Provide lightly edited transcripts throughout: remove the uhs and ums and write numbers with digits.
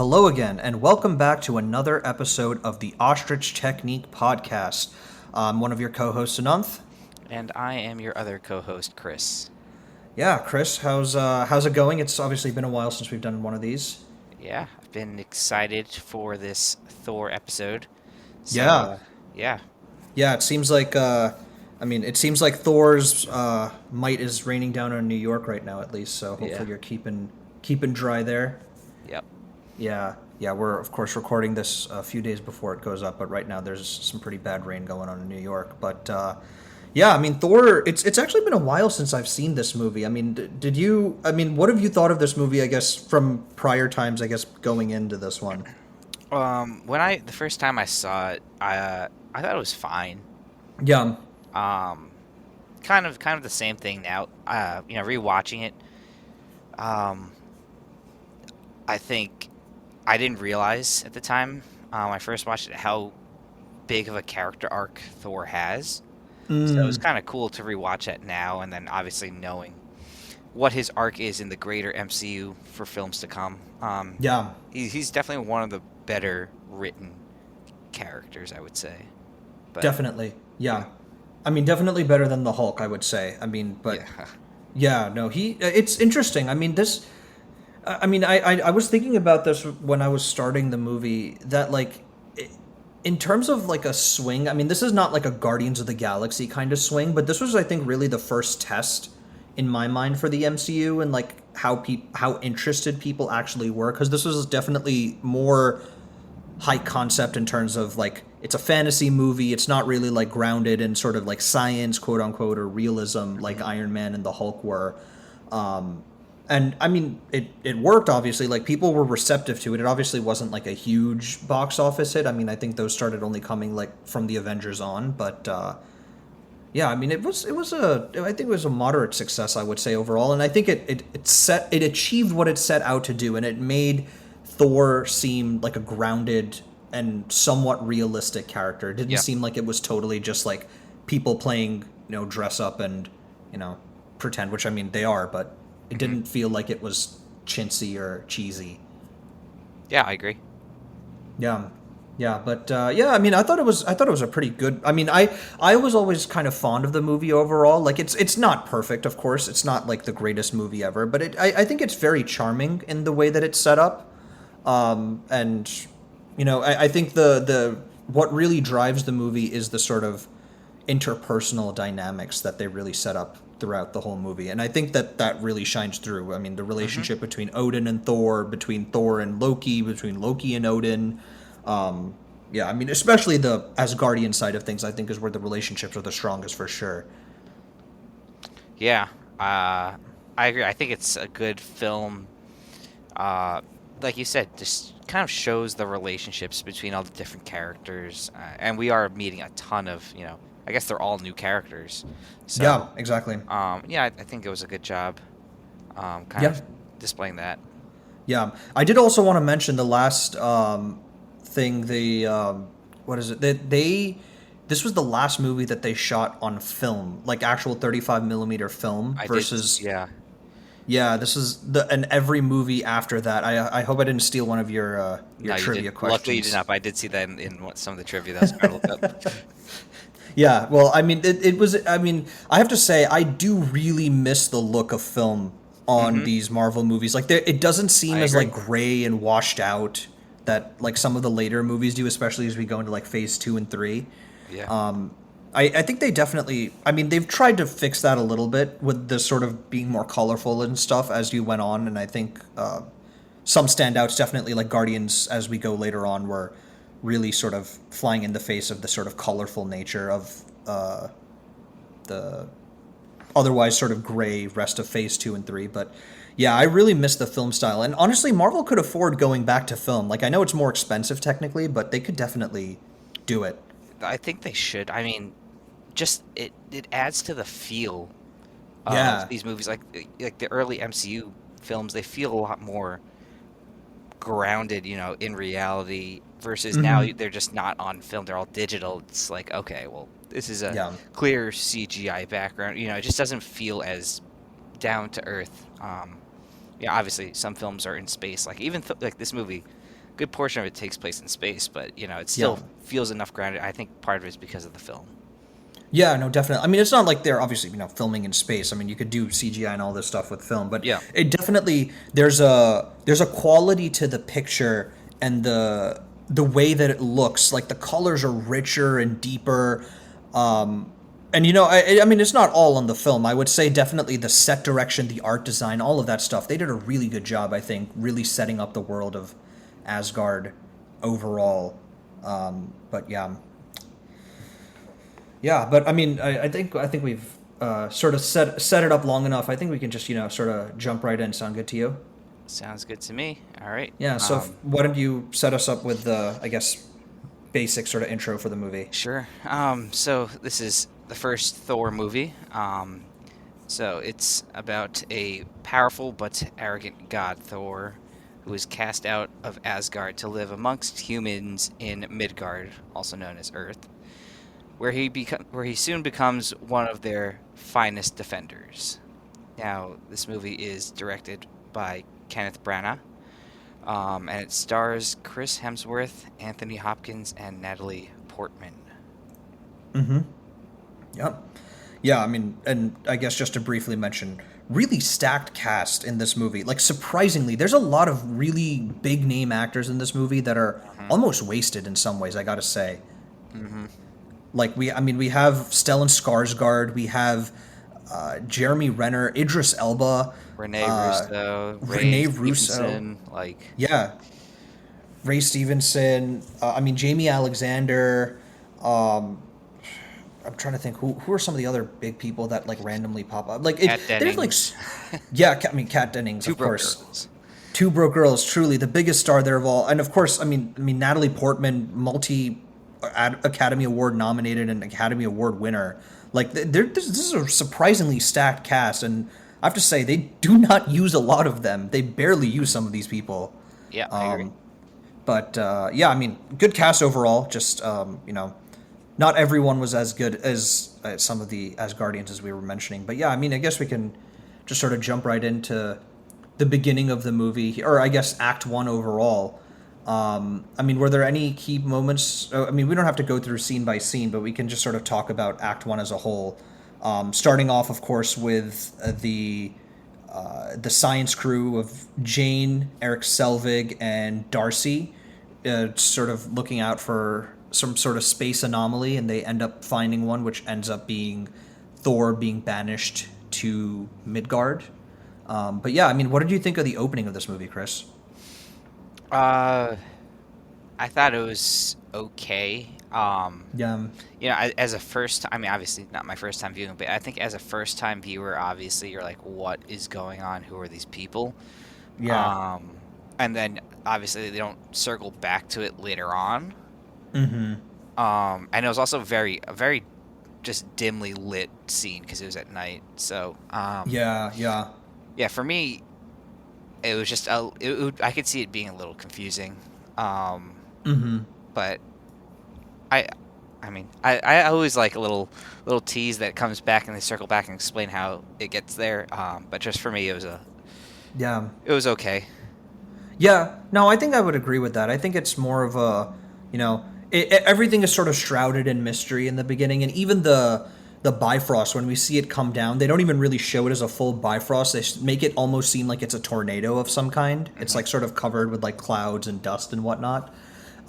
Hello again, and welcome back to another episode of the Ostrich Technique podcast. I'm one of your co-hosts, Ananth. And I am your other co-host, Chris. Yeah, Chris, how's it going? It's obviously been a while since we've done one of these. Yeah, I've been excited for this Thor episode. So, Yeah, yeah, yeah. It seems like Thor's might is raining down on New York right now, at least. So yeah, hopefully you're keeping dry there. yep. Yeah, yeah. We're of course recording this a few days before it goes up, but right now there's some pretty bad rain going on in New York. But yeah, I mean Thor. It's actually been a while since I've seen this movie. I mean, did you? I mean, what have you thought of this movie? I guess from prior times. I guess going into this one. The first time I saw it, I thought it was fine. Yeah. Um, kind of the same thing now. Rewatching it, um, I think I didn't realize at the time I first watched it how big of a character arc Thor has. So it was Mm, kind of cool to rewatch it now, and then obviously knowing what his arc is in the greater MCU for films to come. yeah. He's definitely one of the better written characters, I would say. But Definitely. Yeah. yeah, I mean, definitely better than the Hulk. I would say. I mean, but yeah, yeah, no. It's interesting. I mean, this. I mean, I was thinking about this when I was starting the movie. That like in terms of like a swing, I mean, this is not like a Guardians of the Galaxy kind of swing, but this was, I think, really the first test in my mind for the MCU and like how interested people actually were, because this was definitely more high concept in terms of like it's a fantasy movie. It's not really like grounded in sort of like science, quote unquote, or realism like hmm Iron Man and the Hulk were. Um, and I mean, it worked, obviously. Like, people were receptive to it. It obviously wasn't like a huge box office hit. I mean, I think those started only coming like from the Avengers on, but yeah, I mean, I think it was a moderate success, I would say, overall. And I think it achieved what it set out to do, and it made Thor seem like a grounded and somewhat realistic character. It didn't yep, seem like it was totally just like people playing, dress up and, you know, pretend, which I mean they are, but it hmm didn't feel like it was chintzy or cheesy. yeah, I agree. Yeah, yeah, but yeah, I mean, I thought it was a pretty good. I mean, I was always kind of fond of the movie overall. Like, it's not perfect, of course. It's not like the greatest movie ever, but I think it's very charming in the way that it's set up. And I think the what really drives the movie is the sort of interpersonal dynamics that they really set up throughout the whole movie, and I think that really shines through. I mean, the hmm relationship between Odin and Thor, between Thor and Loki, between Loki and Odin. Yeah, I mean, especially the Asgardian side of things, I think is where the relationships are the strongest for sure. Yeah, uh, I agree. I think it's a good film. Uh, like you said, just kind of shows the relationships between all the different characters, and we are meeting a ton of, I guess they're all new characters. Yeah, So, exactly. yeah, I think it was a good job, kind Yeah, of displaying that. yeah. I did also want to mention the last thing. The what is it? This was the last movie that they shot on film, like actual 35 millimeter film, I did, versus yeah. yeah. This is the and every movie after that. I hope I didn't steal one of your No, you trivia didn't. Luckily, you did questions. not. But I did see that in some of the trivia that I was trying to look up. Yeah, well, I mean, it was. I mean, I have to say, I do really miss the look of film on hmm these Marvel movies. Like, it doesn't seem I as like agree. gray and washed out that like some of the later movies do, especially as we go into like phase two and three. Yeah. I think they definitely. I mean, they've tried to fix that a little bit with the sort of being more colorful and stuff as you went on, and I think some standouts definitely, like Guardians, as we go later on, were really sort of flying in the face of the sort of colorful nature of the otherwise sort of gray rest of phase two and three. But yeah, I really miss the film style, and honestly, Marvel could afford going back to film. Like, I know it's more expensive technically, but they could definitely do it. I think they should. I mean, just it adds to the feel of Yeah. these movies. Like the early MCU films, they feel a lot more grounded, in reality. Versus now, Hmm. they're just not on film; they're all digital. It's like, okay, well, this is a Yeah. clear CGI background. It just doesn't feel as down to earth. Yeah, obviously, some films are in space. Like even like this movie. good portion of it takes place in space, but it Yeah. still feels enough grounded. I think part of it is because of the film. Yeah, no, definitely. I mean, it's not like they're obviously, filming in space. I mean, you could do CGI and all this stuff with film, but Yeah. it definitely there's a quality to the picture and the way that it looks. Like the colors are richer and deeper. And I mean, it's not all on the film. I would say definitely the set direction, the art design, all of that stuff. They did a really good job, I think, really setting up the world of Asgard overall. But yeah. Yeah, but I mean, I think we've sort of set it up long enough. I think we can just sort of jump right in. Sound good to you? Sounds good to me. All right. Yeah. So why don't you set us up with the, I guess, basic sort of intro for the movie? Sure. So this is the first Thor movie. So it's about a powerful but arrogant god, Thor, who is cast out of Asgard to live amongst humans in Midgard, also known as Earth, where he soon becomes one of their finest defenders. Now, this movie is directed by Kenneth Branagh, and it stars Chris Hemsworth, Anthony Hopkins, and Natalie Portman. Mm-hmm. Yep. Yeah, I mean, and I guess just to briefly mention, really stacked cast in this movie. Like surprisingly, there's a lot of really big name actors in this movie that are almost wasted in some ways, I gotta say. Mm-hmm. Like we have Stellan Skarsgård, we have Jeremy Renner, Idris Elba, Renee Russo, Renee Ray Russo, Stevenson, yeah, Ray Stevenson. I mean Jamie Alexander. I'm trying to think who are some of the other big people that like randomly pop up. Like Kat there's like, Dennings. yeah, I mean Kat Dennings, Two of Broke course. Girls. Two Broke Girls, truly the biggest star there of all, and of course, I mean Natalie Portman, multi Academy Award nominated and Academy Award winner. Like this is a surprisingly stacked cast, and I have to say they do not use a lot of them. They barely use some of these people. Yeah, I agree. But yeah, I mean, good cast overall. Just not everyone was as good as some of the Asgardians as we were mentioning. But yeah, I mean, I guess we can just sort of jump right into the beginning of the movie, or I guess Act One overall. I mean, were there any key moments? I mean, we don't have to go through scene by scene, but we can just sort of talk about Act One as a whole. Starting off, of course, with the science crew of Jane, Eric Selvig, and Darcy, sort of looking out for some sort of space anomaly, and they end up finding one, which ends up being Thor being banished to Midgard. But yeah, I mean, what did you think of the opening of this movie, Chris? I thought it was okay. Yeah. As a first, I mean, obviously not my first time viewing, but I think as a first time viewer, obviously you're like, what is going on? Who are these people? Yeah. And then obviously they don't circle back to it later on. Mm-hmm. And it was also a very just dimly lit scene because it was at night. So, yeah, for me, it was just I could see it being a little confusing. But I mean, I always like a little tease that comes back and they circle back and explain how it gets there. But just for me, it was okay. Yeah, no, I think I would agree with that. I think it's more of a, everything is sort of shrouded in mystery in the beginning, and even the Bifrost, when we see it come down, they don't even really show it as a full Bifrost. They make it almost seem like it's a tornado of some kind. Mm-hmm. It's like sort of covered with like clouds and dust and whatnot.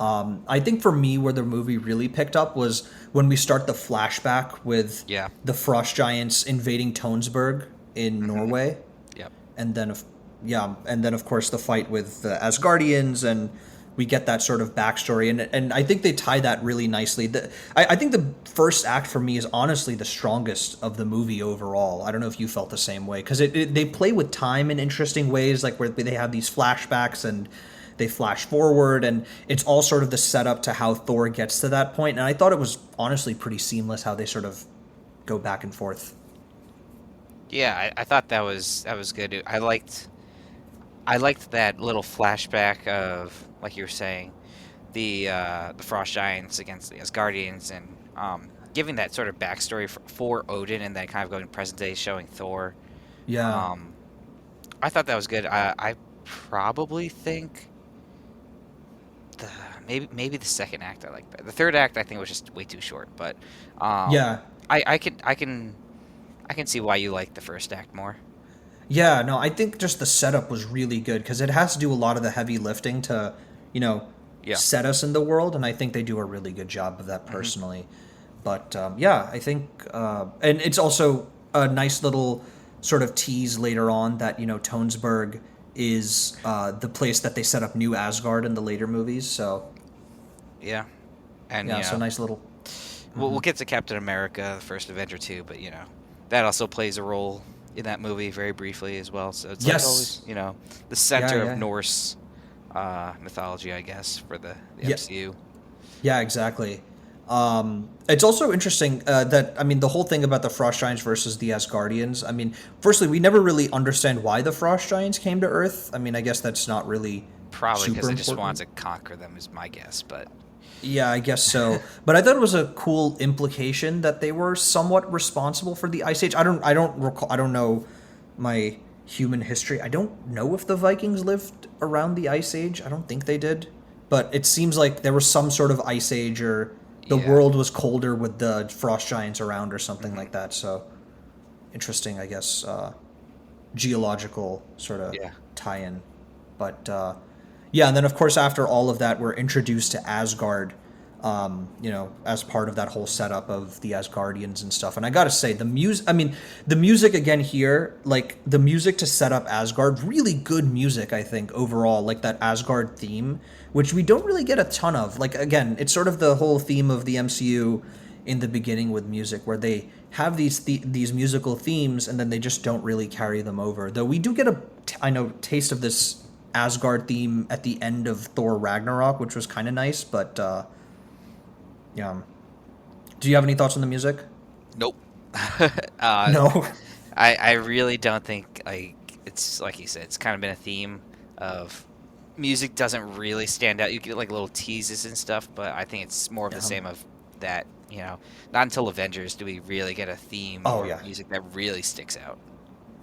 I think for me, where the movie really picked up was when we start the flashback with the frost giants invading Tonsberg in Norway. Yep. And then, of course, the fight with the Asgardians, and we get that sort of backstory. And I think they tie that really nicely. I think the first act for me is honestly the strongest of the movie overall. I don't know if you felt the same way, because they play with time in interesting ways, like where they have these flashbacks and they flash forward, and it's all sort of the setup to how Thor gets to that point. And I thought it was honestly pretty seamless how they sort of go back and forth. Yeah, I thought that was good. I liked that little flashback of, like you were saying, the frost giants against the Asgardians, and giving that sort of backstory for Odin, and then kind of going to present day showing Thor. Yeah. I thought that was good. I probably think the maybe the second act I like better. The third act I think was just way too short, but Yeah. I can see why you like the first act more. Yeah, no, I think just the setup was really good because it has to do a lot of the heavy lifting to, you know, Yeah. set us in the world, and I think they do a really good job of that Hmm. personally. But yeah, I think, and it's also a nice little sort of tease later on that Tonesburg is the place that they set up New Asgard in the later movies. So Yeah. And yeah, so nice little. we'll get to Captain America, the first Avenger too, but that also plays a role in that movie very briefly as well. So it's like always, Yes. the Yeah, center of yeah, Norse mythology, I guess, for the yeah. MCU. Yeah, exactly. It's also interesting that I mean the whole thing about the Frost Giants versus the Asgardians. I mean, firstly, we never really understand why the Frost Giants came to Earth. I mean, I guess that's not really Probably because super they just wanted important. to conquer them, is my guess. But Yeah, I guess so. But I thought it was a cool implication that they were somewhat responsible for the Ice Age. I don't recall. I don't know my human history. I don't know if the Vikings lived around the Ice Age. I don't think they did. But it seems like there was some sort of Ice Age, or the yeah. world was colder with the frost giants around, or something Hmm. like that. So interesting, I guess, geological sort of Yeah. tie-in. But yeah, and then of course after all of that, we're introduced to Asgard, as part of that whole setup of the Asgardians and stuff. And I gotta say, the music, I mean, the music again here, like the music to set up Asgard, really good music, I think, overall, like that Asgard theme, which we don't really get a ton of. Like, again, it's sort of the whole theme of the MCU in the beginning with music, where they have these musical themes and then they just don't really carry them over. Though we do get I know, taste of this Asgard theme at the end of Thor Ragnarok, which was kind of nice, but yeah. Do you have any thoughts on the music? Nope. uh, No. I really don't think it's like you said. It's kind of been a theme of music doesn't really stand out. You get like little teases and stuff, but I think it's more of the Yeah. same of that. Not until Avengers do we really get a theme Oh or yeah. music that really sticks out.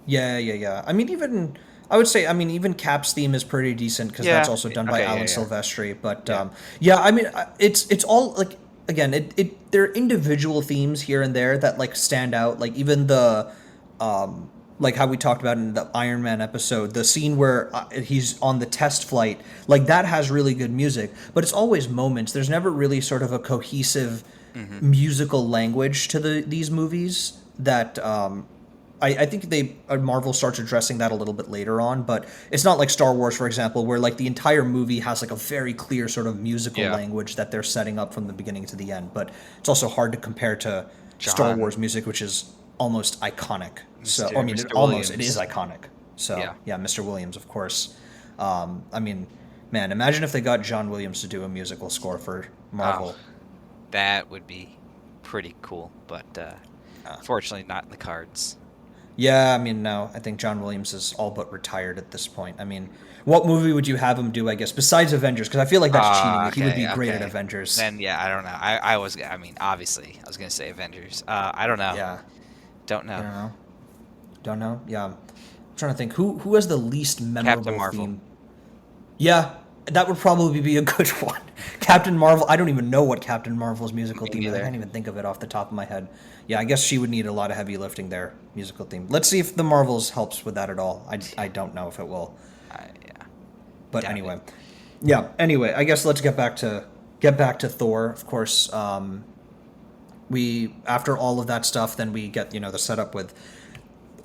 Yeah, yeah, yeah. I mean, even I would say, I mean, even Cap's theme is pretty decent because that's Yeah. also done by Okay. Alan Yeah. Yeah. Silvestri. But Yeah. yeah, I mean, it's all like, again, there are individual themes here and there that like stand out. Like even the like how we talked about in the Iron Man episode, the scene where he's on the test flight, like that has really good music. But it's always moments. There's never really sort of a cohesive Hmm. musical language to these movies that I think Marvel starts addressing that a little bit later on, but it's not like Star Wars, for example, where like the entire movie has like a very clear sort of musical Yeah. language that they're setting up from the beginning to the end. But it's also hard to compare to Star John, Wars music, which is almost iconic. So I Mr. mean, Mr. it is Williams. iconic. So Yeah. yeah, Mr. Williams, of course. I mean, man, imagine if they got John Williams to do a musical score for Oh, Marvel. that would be pretty cool, but fortunately not in the cards. Yeah, I mean, no, I think John Williams is all but retired at this point. I mean, what movie would you have him do, I guess, besides Avengers? Because I feel like that's cheating. He would be Okay, great at okay. Avengers. Then yeah, I don't know. I mean, obviously, I was gonna say Avengers. I don't know. Yeah, Don't I know. don't know. Don't know. Yeah, I'm trying to think. Who has the least Captain memorable Marvel. theme? Yeah, that would probably be a good one. Captain Marvel. I don't even know what Captain Marvel's musical Me theme is. I neither. can't even think of it off the top of my head. Yeah, I guess she would need a lot of heavy lifting there, musical theme. Let's see if the Marvels helps with that at all. I don't know if it will. Yeah, But doubt it. anyway, yeah. Anyway, I guess let's get back to Thor. Of course, we after all of that stuff, then we get the setup with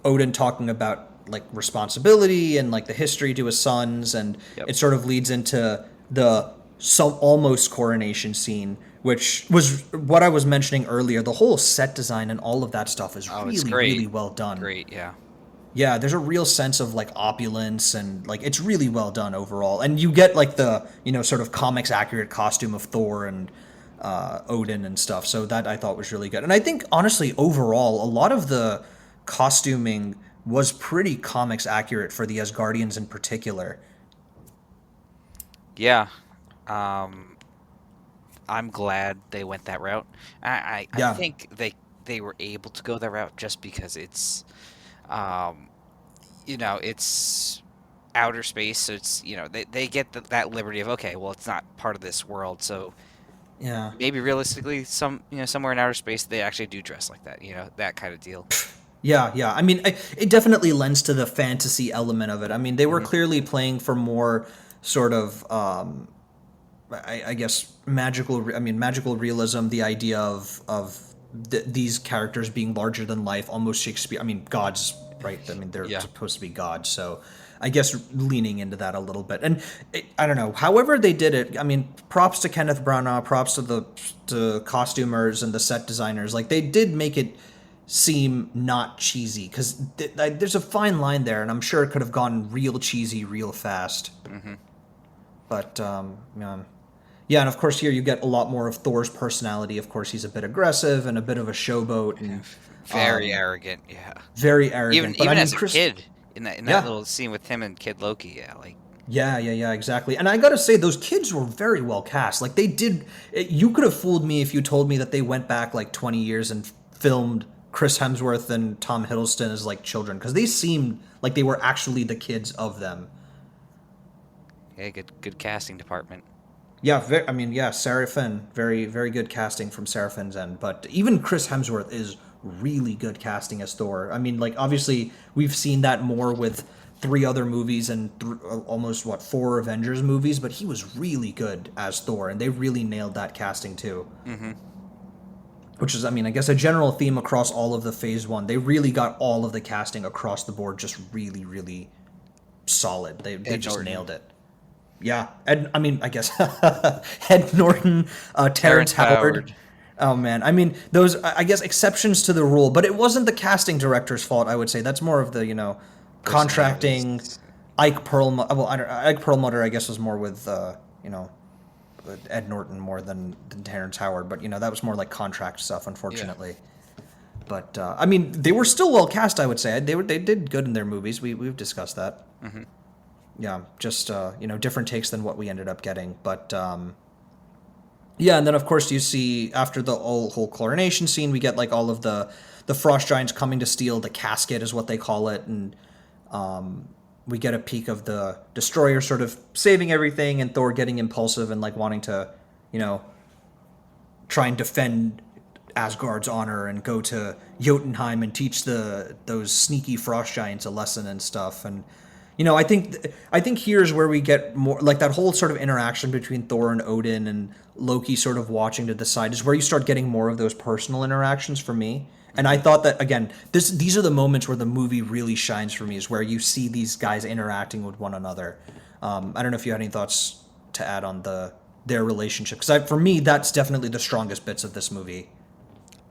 Odin talking about like responsibility and like the history to his sons, and Yep. it sort of leads into the some almost coronation scene, which was what I was mentioning earlier. The whole set design and all of that stuff is Oh, it's really, great. really well done. Great. Yeah. Yeah, there's a real sense of like opulence, and like it's really well done overall. And you get like the sort of comics accurate costume of Thor and Odin and stuff. So that I thought was really good. And I think honestly overall a lot of the costuming was pretty comics accurate for the Asgardians in particular. Yeah. Um, I'm glad they went that route. I Yeah. think they were able to go that route just because it's, um, it's outer space, so it's they get that liberty of, okay, well, it's not part of this world, so Yeah. maybe realistically, somewhere in outer space they actually do dress like that, that kind of deal. Yeah, yeah. I mean, it definitely lends to the fantasy element of it. I mean, they were Hmm. clearly playing for more sort of, I guess, magical realism. The idea of these characters being larger than life, almost Shakespeare. I mean, gods, right? I mean, they're Yeah. supposed to be gods, so I guess leaning into that a little bit. And I don't know. However they did it, I mean, props to Kenneth Branagh, props to the costumers and the set designers. Like they did make it seem not cheesy because there's a fine line there, and I'm sure it could have gone real cheesy real fast. Hmm. But yeah. Yeah, and of course here you get a lot more of Thor's personality. Of course, he's a bit aggressive and a bit of a showboat and Very arrogant, yeah. very Even arrogant. But I even mean, as a Chris, kid, in that yeah, little scene with him and Kid Loki, yeah, like yeah, exactly. And I gotta say, those kids were very well cast. Like they did. You could have fooled me if you told me that they went back like 20 years and filmed Chris Hemsworth and Tom Hiddleston as like children because they seemed like they were actually the kids of them. yeah, good casting department. Yeah, I mean, yeah, Sarah Finn, very good casting from Sarah Finn's end. But even Chris Hemsworth is really good casting as Thor. I mean, like obviously we've seen that more with three other movies and almost what four Avengers movies, but he was really good as Thor, and they really nailed that casting too. Hmm. Which is, I mean, I guess a general theme across all of the Phase One. They really got all of the casting across the board, just really solid. They Ed just Norton. nailed it. Yeah, I mean, I guess Ed Norton, Terrence Terrence Howard. Howard. Oh man, I mean those. I guess exceptions to the rule, but it wasn't the casting director's fault. I would say that's more of the contracting. Personalities. Ike Perlmutter. Well, Ike Perlmutter, I guess, was more with with Ed Norton more than Terrence Howard, but that was more like contract stuff, Yeah. unfortunately. But I mean, they were still well cast. I would say they did good in their movies. We've discussed that. Hmm. Yeah, just different takes than what we ended up getting. But yeah, and then of course you see after the whole coronation scene, we get like all of the frost giants coming to steal the casket, is what they call it, and we get a peek of the destroyer sort of saving everything, and Thor getting impulsive and like wanting to, you know, try and defend Asgard's honor and go to Jotunheim and teach those sneaky frost giants a lesson and stuff. And I think here's where we get more like that whole sort of interaction between Thor and Odin and Loki sort of watching to the side is where you start getting more of those personal interactions for me. And I thought that again, these are the moments where the movie really shines for me, is where you see these guys interacting with one another. I don't know if you had any thoughts to add on their relationship, because for me that's definitely the strongest bits of this movie.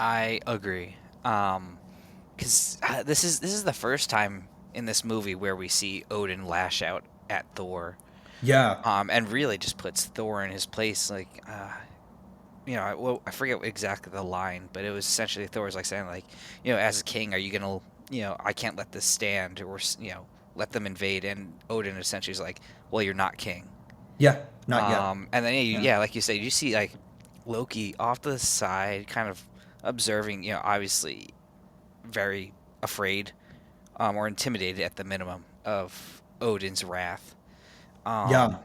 I agree. Because this is the first time in this movie where we see Odin lash out at Thor, Yeah, and really just puts Thor in his place. Like, I forget exactly the line, but it was essentially Thor's like saying, like, as a king, are you gonna, I can't let this stand, or let them invade. And Odin essentially is like, well, you're not king. yeah, not yet. And then Yeah, yeah, like you said, you see like Loki off to the side, kind of observing, obviously very afraid, or intimidated at the minimum of Odin's wrath. yeah. Um,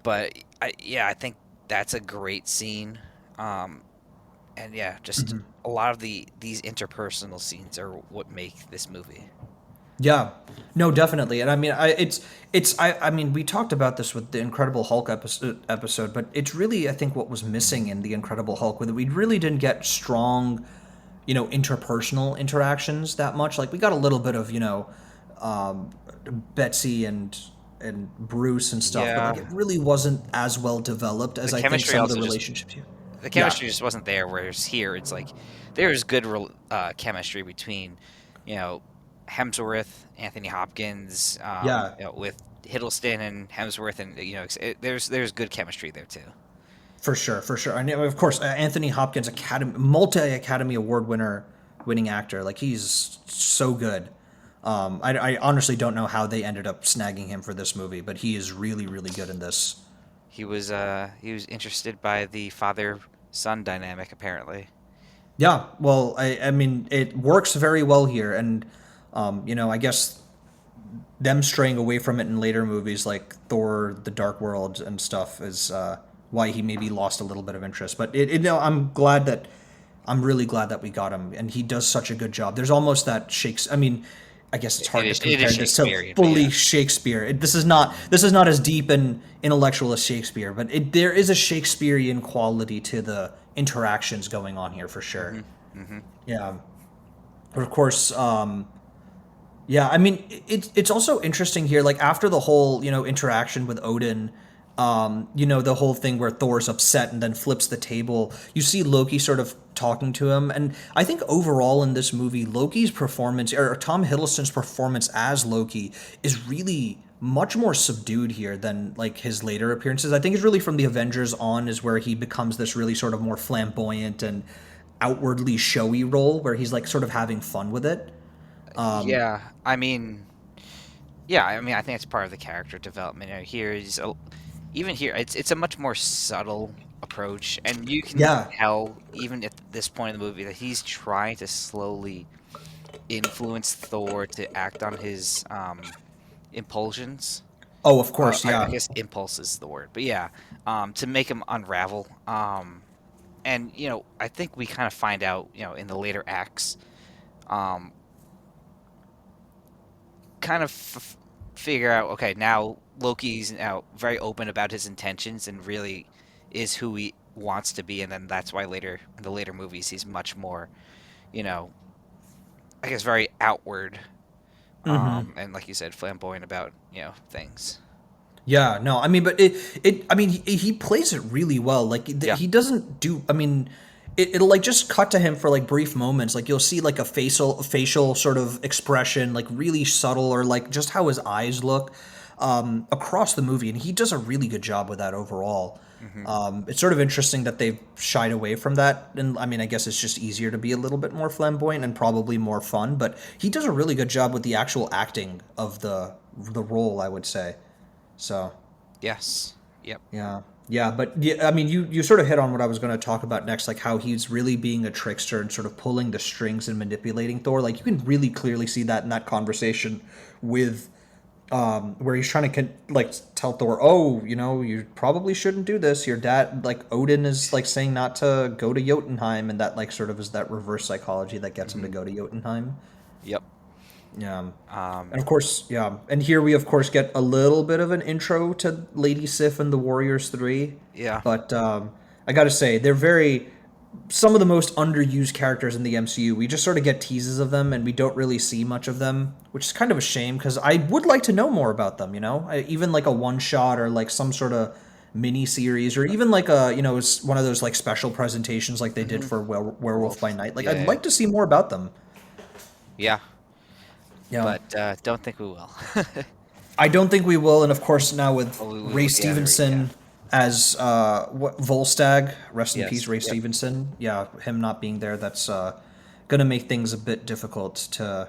but I think that's a great scene. And yeah, just a lot of these interpersonal scenes are what make this movie. Yeah, no, definitely, and I mean, I mean, we talked about this with the Incredible Hulk episode, but it's really, I think, what was missing in the Incredible Hulk, where we really didn't get strong, interpersonal interactions that much. Like we got a little bit of, um, Betsy and Bruce and stuff, but like Yeah, it really wasn't as well developed the as I think chemistry some of the also just relationships here. the Yeah, chemistry just wasn't there. Whereas here, it's like there's good chemistry between, you know, Hemsworth, Anthony Hopkins, yeah. with Hiddleston and Hemsworth, and there's good chemistry there too. For sure, for sure. And of course, Anthony Hopkins, multi Academy Award winning actor. Like he's so good. I honestly don't know how they ended up snagging him for this movie, but he is really good in this. He was interested by the father son dynamic apparently. Yeah, well, I mean, it works very well here, and I guess them straying away from it in later movies like Thor: The Dark World and stuff is why he maybe lost a little bit of interest. But no, I'm really glad that we got him, and he does such a good job. There's almost that Shakespeare. I mean, I guess it's hard to It is compare this to Shakespearean, but fully yeah. Shakespeare. This is not as deep and intellectual as Shakespeare, but there is a Shakespearean quality to the interactions going on here for sure. Hmm. Hmm. Yeah, but of course. Yeah, I mean, it's also interesting here. Like after the whole interaction with Odin, the whole thing where Thor's upset and then flips the table. You see Loki sort of talking to him, and I think overall in this movie, Loki's performance or Tom Hiddleston's performance as Loki is really much more subdued here than like his later appearances. I think it's really from the Avengers on is where he becomes this really sort of more flamboyant and outwardly showy role where he's like sort of having fun with it. Yeah, I mean, yeah, I mean, I think it's part of the character development. Here is even here, it's a much more subtle approach, and you can Yeah. tell even at this point in the movie that he's trying to slowly influence Thor to act on his impulsions. Oh, of course. I Yeah. guess impulse is the word, but yeah, to make him unravel. And I think we kind of find out, in the later acts, um, kind of figure out, okay, now Loki's now very open about his intentions and really is who he wants to be, and then that's why later in the later movies he's much more, you know, I guess very outward, Hmm. and like you said, flamboyant about things. Yeah. No, I mean, but I mean, he plays it really well. Like Yeah. he doesn't do. I mean, it'll like just cut to him for like brief moments. Like you'll see like a facial sort of expression, like really subtle, or like just how his eyes look across the movie, and he does a really good job with that overall. Hmm. It's sort of interesting that they've shied away from that, and I mean, I guess it's just easier to be a little bit more flamboyant and probably more fun. But he does a really good job with the actual acting of the role, I would say. So Yes. Yep. yeah, yeah, but yeah, I mean, you sort of hit on what I was going to talk about next, like how he's really being a trickster and sort of pulling the strings and manipulating Thor. Like you can really clearly see that in that conversation with where he's trying to like tell Thor, oh, you probably shouldn't do this. Your dad, like Odin, is like saying not to go to Jotunheim, and that like sort of is that reverse psychology that gets him to Hmm. go to Jotunheim. Yep. Yeah. Um, And of course, yeah. And here we, of course, get a little bit of an intro to Lady Sif and the Warriors 3. yeah. But I gotta say, they're some of the most underused characters in the MCU. We just sort of get teases of them and we don't really see much of them, which is kind of a shame because I would like to know more about them, even like a one shot or like some sort of mini series or even like one of those like special presentations like they did Hmm. for Werewolf by Wolf. Night. Like, Yeah. I'd Yeah. like to see more about them. Yeah. Yeah. But don't think we will. I don't think we will, and of course now with Oh, Ray yeah. Yeah. Stevenson as Volstagg, rest in peace, Yes. Ray Yep. Stevenson. Yeah, him not being there, that's gonna make things a bit difficult to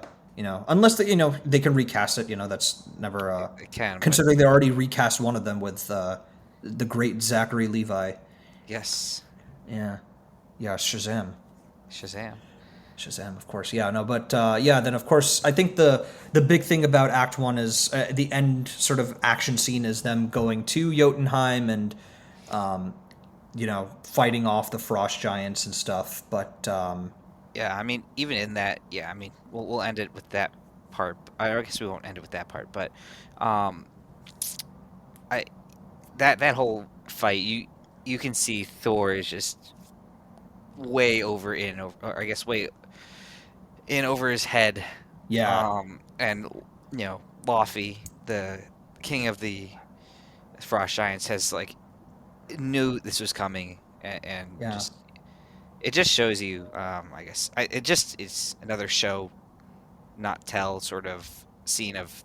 unless they can recast it. That's never It can, but considering they already recast one of them with the great Zachary Levi. yes. Yeah, yeah, Shazam. Shazam. Shazam, of course. Yeah, no, but yeah, then of course, I think the big thing about Act One is the end sort of action scene is them going to Jotunheim and fighting off the frost giants and stuff. But Yeah, I mean, even in that, yeah, I mean, we'll end it with that part. I guess we won't end it with that part, but um, I that whole fight, you can see Thor is just way over in, or I guess way in over his head, yeah, and Laufey, the king of the Frost Giants, has like knew this was coming, and yeah, just it just shows you, I guess, it just is another show not tell sort of scene of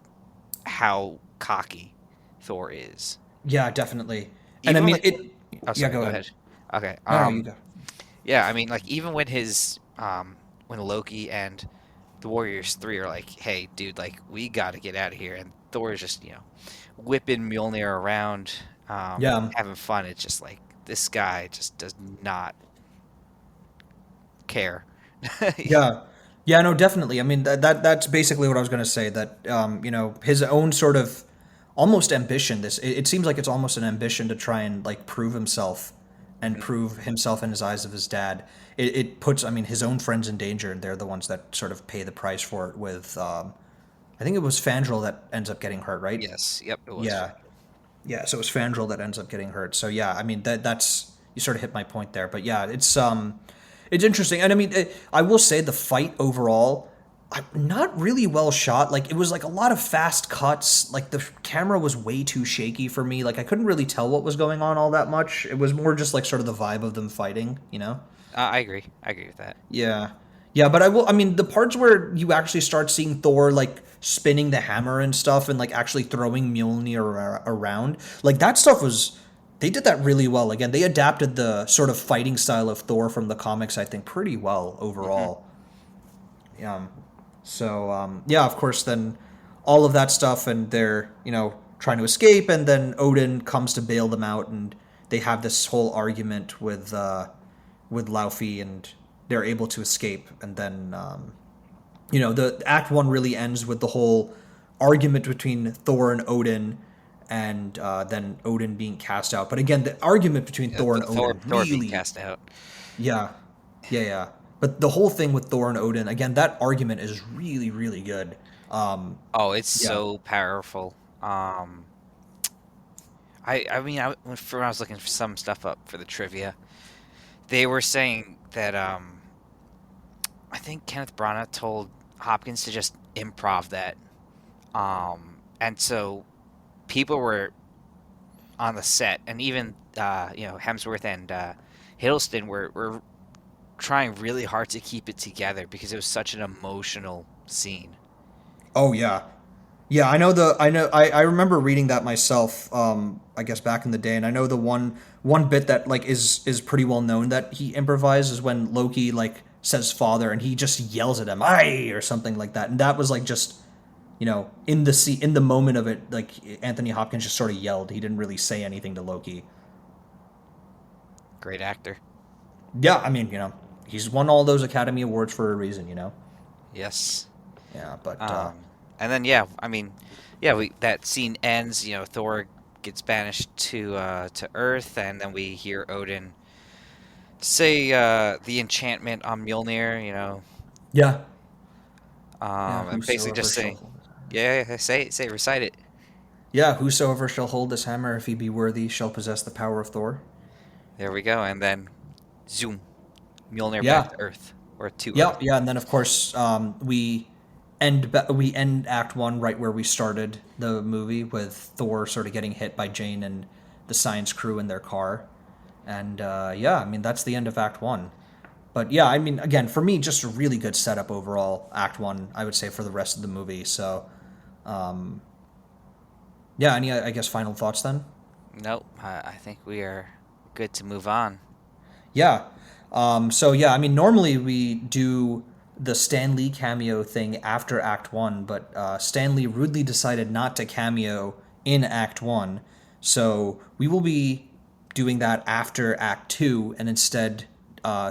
how cocky Thor is. yeah, definitely. And I Even mean like, it. oh, Yeah, sorry, go go ahead. ahead. Okay. No, no, you go. Yeah, I mean, like even when when Loki and the Warriors 3 are like, "Hey, dude, like we got to get out of here," and Thor is just whipping Mjolnir around, Yeah, having fun. It's just like this guy just does not care. yeah. Yeah, no, definitely. I mean, that's basically what I was going to say. That his own sort of almost ambition. It seems like it's almost an ambition to try and like prove himself and Hmm. prove himself in his eyes of his dad. It puts, I mean, his own friends in danger, and they're the ones that sort of pay the price for it. With, I think it was Fandral that ends up getting hurt, right? Yes, yep, it was Yeah, Fandral. yeah. So it was Fandral that ends up getting hurt. So yeah, I mean that's you sort of hit my point there. But yeah, it's interesting, and I mean, I will say the fight overall, not really well shot. Like it was like a lot of fast cuts. Like the camera was way too shaky for me. Like I couldn't really tell what was going on all that much. It was more just like sort of the vibe of them fighting, you know? I agree. I agree with that. Yeah. Yeah, but I will. I mean, the parts where you actually start seeing Thor like spinning the hammer and stuff, and like actually throwing Mjolnir around, like that stuff was. They did that really well. Again, they adapted the sort of fighting style of Thor from the comics, I think, pretty well Hmm. overall. Um, yeah, of course, then all of that stuff, and they're trying to escape, and then Odin comes to bail them out, and they have this whole argument with Laufey, and they're able to escape, and then the Act One really ends with the whole argument between Thor and Odin, and then Odin being cast out. But again, the argument between Yeah, Thor and Thor, Odin Thor being really, cast out. yeah, yeah, yeah. But the whole thing with Thor and Odin, again, that argument is really, really good. Oh, it's Yeah. so powerful. I mean, when I was looking for some stuff up for the trivia, they were saying that I think Kenneth Branagh told Hopkins to just improv that, and so people were on the set, and even Hemsworth and Hiddleston were trying really hard to keep it together because it was such an emotional scene. Oh yeah. Yeah, I remember reading that myself, I guess back in the day, and I know the one bit that like is pretty well known that he improvised is when Loki like says father and he just yells at him, "Aye," or something like that. And that was like just, in the moment of it, like Anthony Hopkins just sort of yelled. He didn't really say anything to Loki. Great actor. Yeah, I mean, he's won all those Academy Awards for a reason. Yes. Yeah, but And then yeah, I mean, yeah, we that scene ends. Thor gets banished to Earth, and then we hear Odin say the enchantment on Mjolnir. yeah. Yeah, And basically whosoever just shall saying, hold his hammer. yeah, yeah, say, recite it. Yeah, whosoever shall hold this hammer, if he be worthy, shall possess the power of Thor. There we go, and then zoom, Mjolnir back Yeah, to Earth or to yeah, Earth. yeah, and then of course we end Act One right where we started the movie with Thor sort of getting hit by Jane and the science crew in their car, and yeah, I mean that's the end of Act One. But yeah, I mean again for me just a really good setup overall. Act One, I would say for the rest of the movie. So yeah, any I guess final thoughts then? Nope, I think we are good to move on. Yeah. So yeah, I mean, normally we do the Stan Lee cameo thing after Act One, but Stan Lee rudely decided not to cameo in Act One, so we will be doing that after Act Two, and instead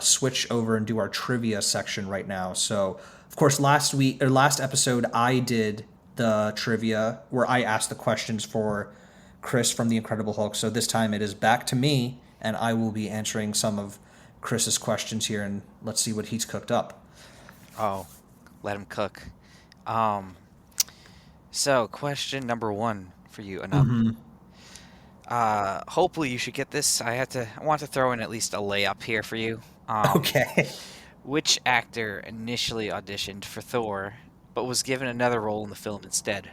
switch over and do our trivia section right now. So, of course, last episode, I did the trivia where I asked the questions for Chris from The Incredible Hulk. So this time it is back to me, and I will be answering some of Chris's questions here, and let's see what he's cooked up. Oh, let him cook. Um, so question number one for you, Anub. Hopefully you should get this. I want to throw in at least a layup here for you. Okay. Which actor initially auditioned for Thor, but was given another role in the film instead?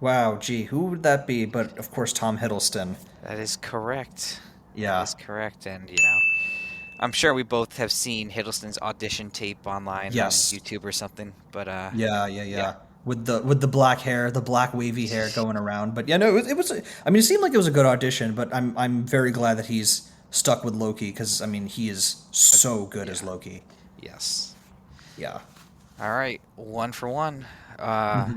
Wow, gee, who would that be? But of course, Tom Hiddleston. That is correct. That Yeah. is correct, and I'm sure we both have seen Hiddleston's audition tape online on Yes. YouTube or something. But Yeah, yeah, yeah, yeah. With the black hair, the black wavy hair going around. But yeah, no, it was. I mean, it seemed like it was a good audition. But I'm very glad that he's stuck with Loki because I mean he is so good as yeah, Loki. yes. Yeah. All right, one for one. Uh,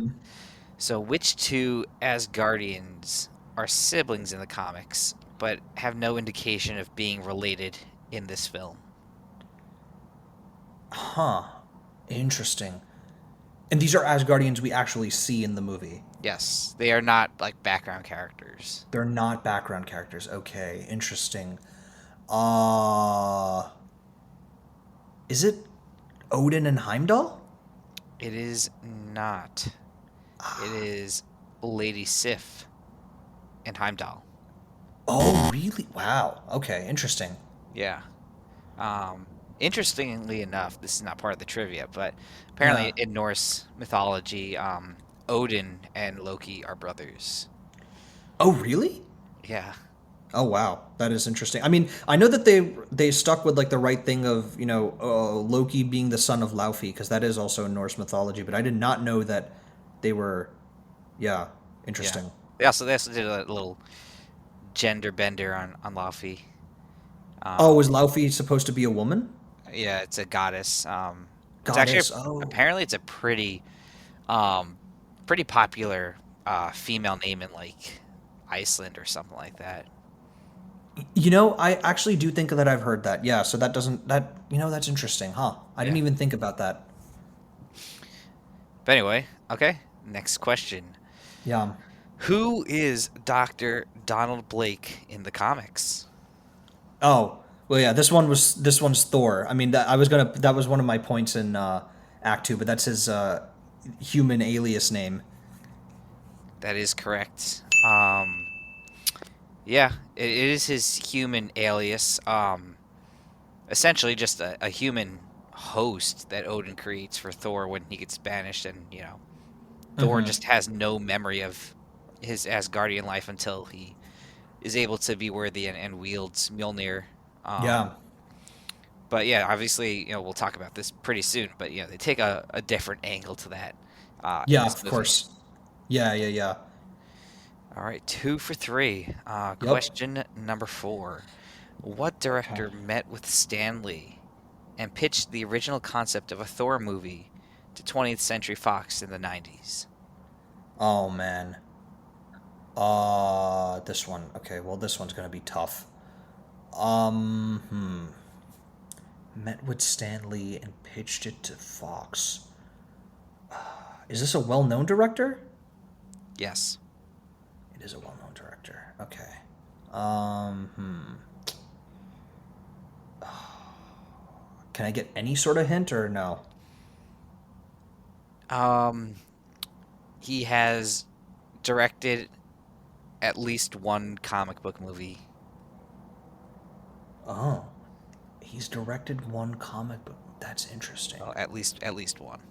so which two Asgardians are siblings in the comics, but have no indication of being related in this film? Huh. Interesting. And these are Asgardians we actually see in the movie. Yes, they are not like background characters. They're not background characters. Okay, interesting. Uh is it Odin and Heimdall? It is not. It is Lady Sif and Heimdall. Oh, really? Wow. Okay, interesting. Yeah. Interestingly enough, this is not part of the trivia, but Yeah. apparently in Norse mythology, Odin and Loki are brothers. Oh, really? Yeah. Oh, wow. That is interesting. I mean, I know that they stuck with like the right thing of, Loki being the son of Laufey because that is also in Norse mythology, but I did not know that they were yeah, Yeah. interesting. They also did a little gender bender on Laufey. Oh, Um, is Laufey supposed to be a woman? yeah, it's a goddess. It's actually Goddess. Oh. apparently it's a um, pretty popular female name in like Iceland or something like that. I actually do think that I've heard that. Yeah, so that doesn't that that's interesting, huh? I didn't Yeah. even think about that. But anyway, okay. Next question. Yeah. Who is Dr. Donald Blake in the comics? Oh, well, yeah. This one's Thor. I mean, that was one of my points in Act Two, but that's his human alias name. That is correct. Yeah, it is his human alias. Essentially just a human host that Odin creates for Thor when he gets banished, and Thor Mm-hmm. just has no memory of his Asgardian life until he is able to be worthy and wields Mjolnir. Um, Yeah. but yeah, obviously, we'll talk about this pretty soon. But they take a different angle to that in Yeah. this Of movie. course. Yeah. Yeah. Yeah. All right, two for three. Yep. Question number four: what Okay. director met with Stan Lee and pitched the original concept of a Thor movie to 20th Century Fox in the 90s? Oh man. This one. Okay. Well, this one's gonna be tough. Hmm. Met with Stanley and pitched it to Fox. Is this a well-known director? Yes. It is a well-known director. Okay. Hmm. Can I get any sort of hint or no? Um, he has directed at least one comic book movie. Oh, he's directed one comic book. That's interesting. Well, at least one.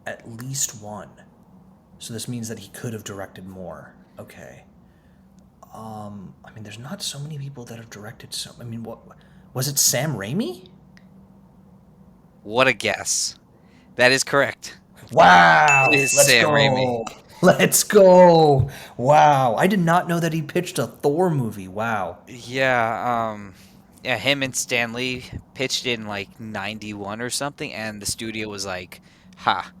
At least one. So this means that he could have directed more. Okay. I mean, there's not so many people that have directed so. I mean, what was it? Sam Raimi? What a guess. That is correct. It Wow! is Let's Sam Raimi. go. Let's go. Wow! I did not know that he pitched a Thor movie. Wow. Yeah, him and Stan Lee pitched it in like 91 or something, and the studio was like, ha,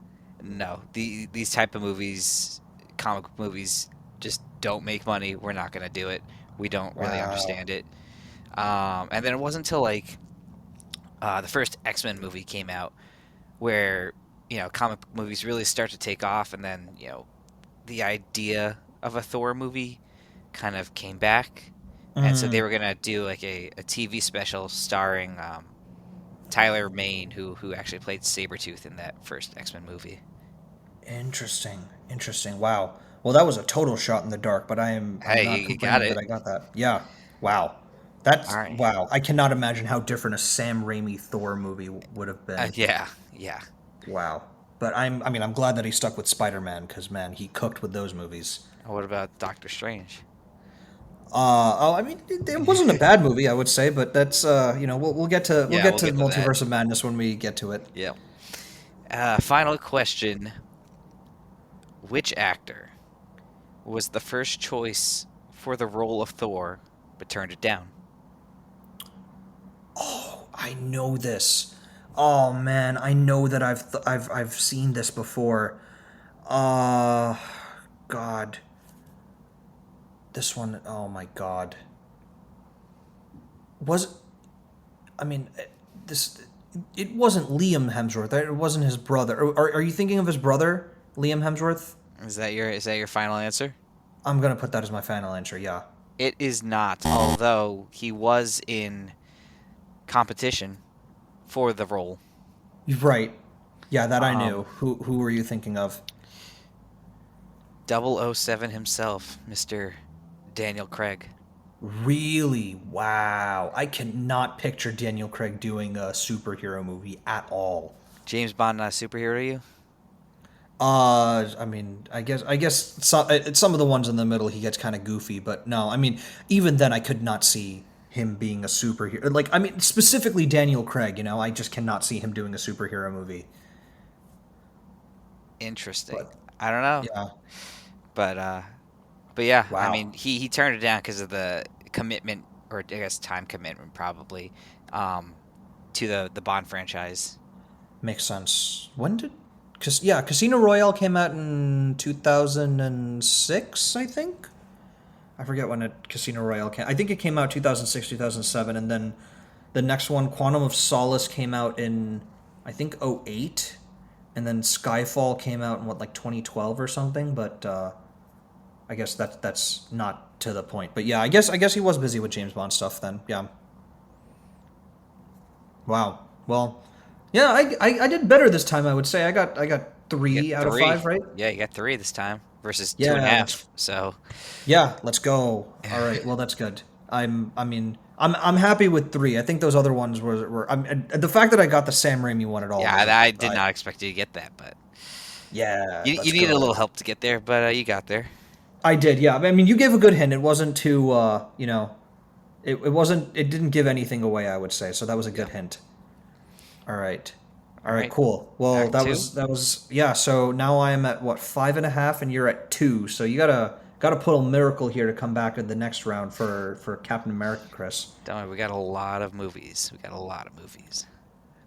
no, these type of movies, comic book movies, just don't make money. We're not going to do it. We don't really Wow. understand it. And then it wasn't until like the first X-Men movie came out where, comic book movies really start to take off, and then, the idea of a Thor movie kind of came back. And so they Mm, were gonna do like a TV special starring Tyler Mane, who actually played Sabretooth in that first X-Men movie. interesting. Interesting. Wow. Well, that was a total shot in the dark, but I'm Hey, not you got complaining that it. I got that. Yeah. Wow. All That's right. wow. I cannot imagine how different a Sam Raimi Thor movie would have been. Yeah, yeah. Wow. But I'm glad that he stuck with Spider-Man because man, he cooked with those movies. What about Doctor Strange? Oh, I mean, it wasn't a bad movie, I would say, but that's we'll get to Yeah, we'll get to that. Multiverse of Madness when we get to it. Yeah. Final question: which actor was the first choice for the role of Thor, but turned it down? I know this. Oh man, I know that I've seen this before. Uh, God, this one. Oh my God, was I mean this It wasn't Liam Hemsworth. It wasn't his brother. Are you thinking of his brother, Liam Hemsworth? Is that your final answer? I'm gonna put that as my final answer. Yeah. It is not, although he was in competition for the role. You're right. Yeah, that I knew. Um, Who were you thinking of? 007 himself, Mr. Daniel Craig. Really? Wow. I cannot picture Daniel Craig doing a superhero movie at all. James Bond not a superhero to you? I mean, I guess some of the ones in the middle he gets kind of goofy, but no, I mean, even then I could not see him being a superhero. Like, I mean, specifically Daniel Craig, I just cannot see him doing a superhero movie. Interesting. But I don't know, yeah, but yeah, I wow, mean, he turned it down because of the commitment, or I guess time commitment, probably, um, to the Bond franchise. makes sense. When did? Cause yeah, Casino Royale came out in 2006, I think. I forget when Casino Royale came. I think it came out 2006, 2007, and then the next one, Quantum of Solace, came out in I think '08, and then Skyfall came out in what, like 2012 or something. But I guess that's not to the point. But yeah, I guess he was busy with James Bond stuff then. Yeah. Wow. Well, yeah, I did better this time. I would say I got You get 3 out of three. 5 right. Yeah, you got three this time versus two and a Yeah, let's half. So, Yeah, let's go. All right. Well, that's good. I mean, I'm happy with 3. I think those other ones were the fact that I got the Sam Raimi one at all yeah, was I did not expect you to get that, but yeah, you let's needed a little go. help to get there, but you got there. I did. Yeah. I mean, you gave a good hint. It wasn't too it wasn't it didn't give anything away, I would say. So that was a Yeah. good hint. All right. All All right, right. cool. Well, Act that two. was that was yeah. So now I am at what, 5.5, and you're at 2. So you gotta put a miracle here to come back in the next round for Captain America, Chris. Don't worry, we got a lot of movies. We got a lot of movies.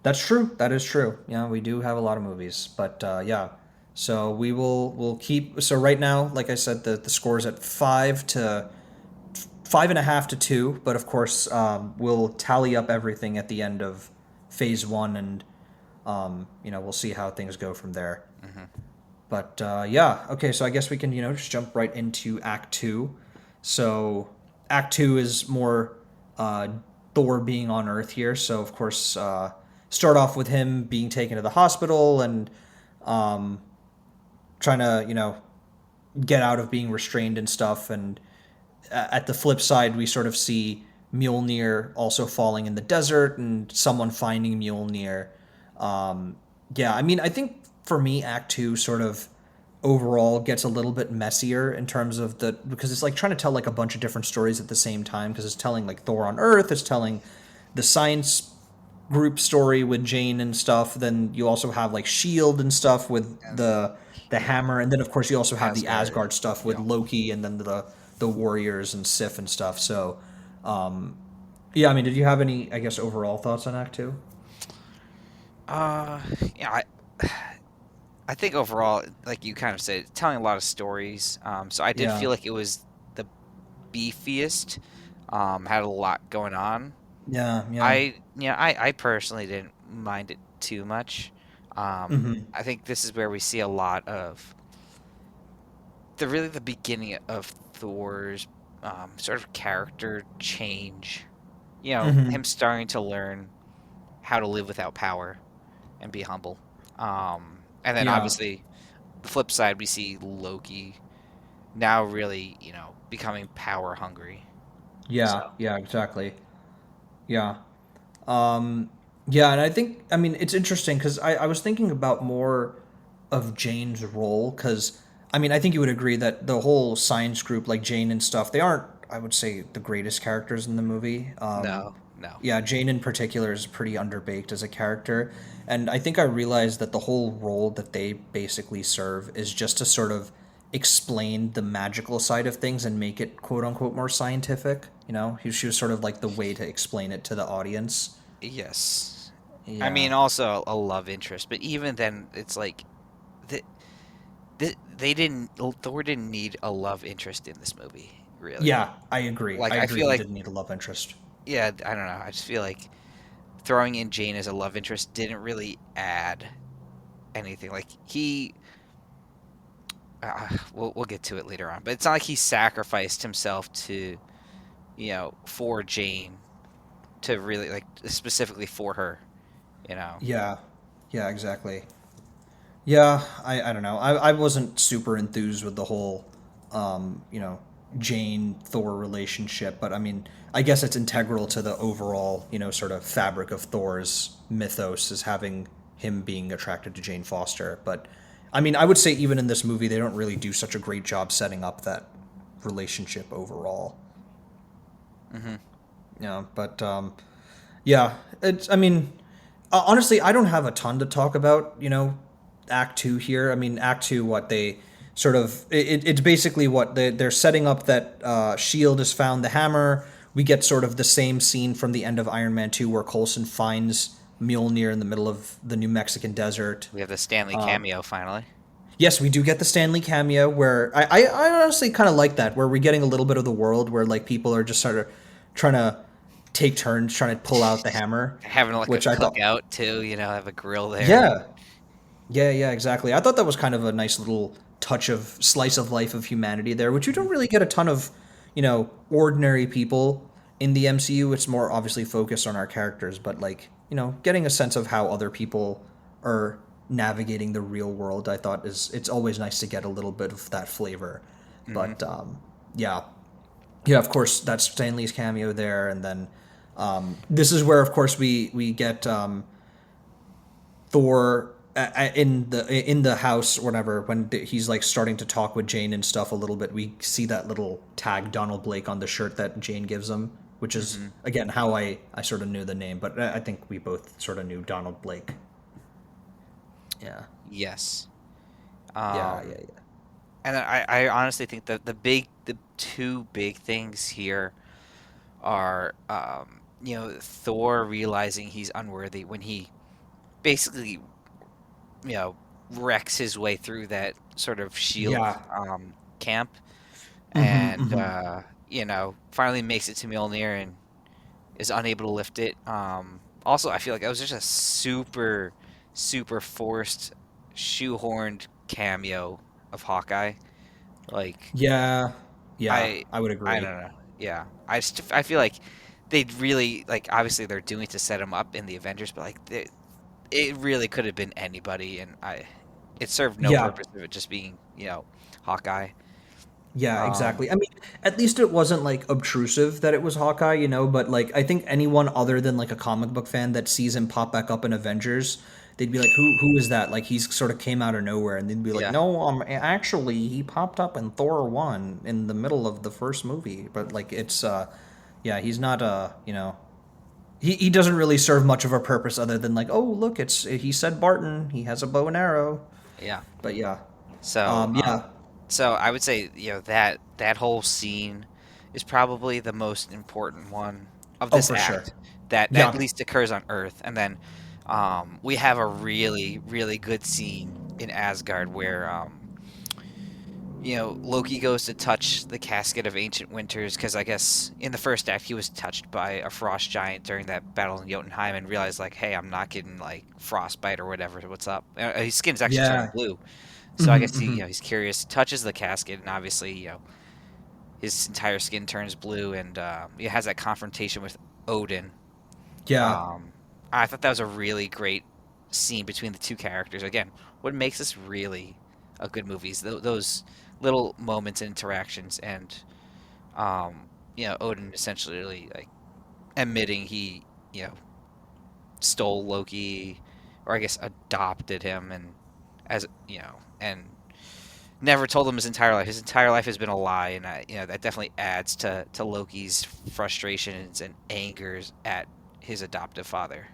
That's true. That is true. Yeah, we do have a lot of movies, but yeah. So we'll keep. So right now, like I said, the score is at 5.5 to 2. But of course, we'll tally up everything at the end of phase one, and we'll see how things go from there. Hmm. But yeah, okay. So I guess we can just jump right into Act Two. So Act Two is more uh, Thor being on Earth here. So of course, start off with him being taken to the hospital and um, trying to get out of being restrained and stuff. And at the flip side, we sort of see Mjolnir also falling in the desert and someone finding Mjolnir. Yeah, I mean, I think for me, Act Two sort of overall gets a little bit messier in terms of because it's like trying to tell like a bunch of different stories at the same time, because it's telling like Thor on Earth, it's telling the science group story with Jane and stuff. Then you also have like Shield and stuff with And the hammer, and then of course you also have the Asgard. Asgard stuff with Yeah. Loki, and then the warriors and Sif and stuff. So yeah, I mean, did you have any, I guess, overall thoughts on Act Two? Uh, yeah, I think overall, like you kind of said, telling a lot of stories. So I did Yeah. feel like it was the beefiest. Had a lot going on. Yeah. Yeah. I personally didn't mind it too much. Hmm. I think this is where we see a lot of the beginning of Thor's sort of character change. Hmm. Him starting to learn how to live without power and be humble. And then Yeah. obviously the flip side, we see Loki now really, becoming power hungry. Yeah. So Yeah. Exactly. Yeah. Um, yeah, and I think, I mean, it's interesting because I was thinking about more of Jane's role, because, I mean, I think you would agree that the whole science group, like Jane and stuff, they aren't, I would say, the greatest characters in the movie. no, no. Yeah, Jane in particular is pretty underbaked as a character. And I think I realized that the whole role that they basically serve is just to sort of explain the magical side of things and make it quote unquote more scientific. She was sort of like the way to explain it to the audience. Yes. I Yeah. mean, also a love interest, but even then, it's like the, they didn't. Thor didn't need a love interest in this movie, really. Yeah, I agree. Like I I agree feel he like, didn't need a love interest. yeah, I don't know. I just feel like throwing in Jane as a love interest didn't really add anything. Like we'll get to it later on, but it's not like he sacrificed himself to, for Jane, to really, like, specifically for her, you know. Yeah, yeah, exactly. Yeah, I don't know. I wasn't super enthused with the whole, you know, Jane Thor relationship, but I mean, I guess it's integral to the overall, you know, sort of fabric of Thor's mythos is having him being attracted to Jane Foster. But I mean, I would say even in this movie, they don't really do such a great job setting up that relationship overall. Hmm. Yeah, but yeah, it's. I mean, honestly, I don't have a ton to talk about. You know, Act Two here. I mean, Act Two, what they sort of it's basically what they're setting up that Shield has found the hammer. We get sort of the same scene from the end of Iron Man Two, where Coulson finds Mjolnir in the middle of the New Mexican desert. We have the Stanley cameo finally. Yes, we do get the Stanley cameo, where I honestly kind of like that, where we're getting a little bit of the world where like people are just sort of trying to take turns trying to pull out the hammer, Having like a which I thought. cookout too, have a grill there. Yeah, yeah, exactly. I thought that was kind of a nice little touch of slice of life of humanity there, which you don't really get a ton of, you know, ordinary people in the MCU. It's more obviously focused on our characters, but like, you know, getting a sense of how other people are navigating the real world, I thought it's always nice to get a little bit of that flavor. But yeah, yeah, of course that's Stanley's cameo there, and then this is where, of course, we get Thor in the house or whatever when he's like starting to talk with Jane and stuff a little bit. We see that little tag Donald Blake on the shirt that Jane gives him, which is again how I sort of knew the name, but I think we both sort of knew Donald Blake. Yeah. Yes. Yeah. And I honestly think that the two big things here are, Thor realizing he's unworthy when he basically, wrecks his way through that sort of shield Yeah. camp, Mm-hmm, and mm-hmm. finally makes it to Mjolnir and is unable to lift it. Also, I feel like it was just a super, super forced, shoehorned cameo of Hawkeye. Like, Yeah. Yeah. I, I would I agree. don't know. Yeah, I feel like they'd really, like, obviously they're doing it to set him up in the Avengers, but like it really could have been anybody, and it served no Yeah. purpose of it just being, Hawkeye. Yeah, Um, exactly. I mean, at least it wasn't like obtrusive that it was Hawkeye, you know, but like I think anyone other than like a comic book fan that sees him pop back up in Avengers, they'd be like, who is that? Like he's sort of came out of nowhere, and they'd be like, yeah, no, actually he popped up in Thor 1 in the middle of the first movie, but like it's yeah, he's not you know, he doesn't really serve much of a purpose other than like, oh, look, it's he said Barton, he has a bow and arrow. yeah. But yeah. So, Yeah. so I would say, that whole scene is probably the most important one of Oh, this for sure. act that at Yeah. least occurs on Earth, and then we have a really, really good scene in Asgard where Loki goes to touch the casket of ancient winters because I guess in the first act he was touched by a frost giant during that battle in Jotunheim and realized, like, hey, I'm not getting like frostbite or whatever. What's up? His skin's actually turning Yeah. blue, so I Hmm, guess hmm. he's curious, touches the casket, and obviously his entire skin turns blue, and he has that confrontation with Odin. Yeah. Um, I thought that was a really great scene between the two characters. Again, what makes this really a good movie is those little moments and interactions, and Odin essentially, like, admitting he stole Loki, or I guess adopted him, and as and never told him his entire life. His entire life has been a lie, and that definitely adds to Loki's frustrations and angers at his adoptive father.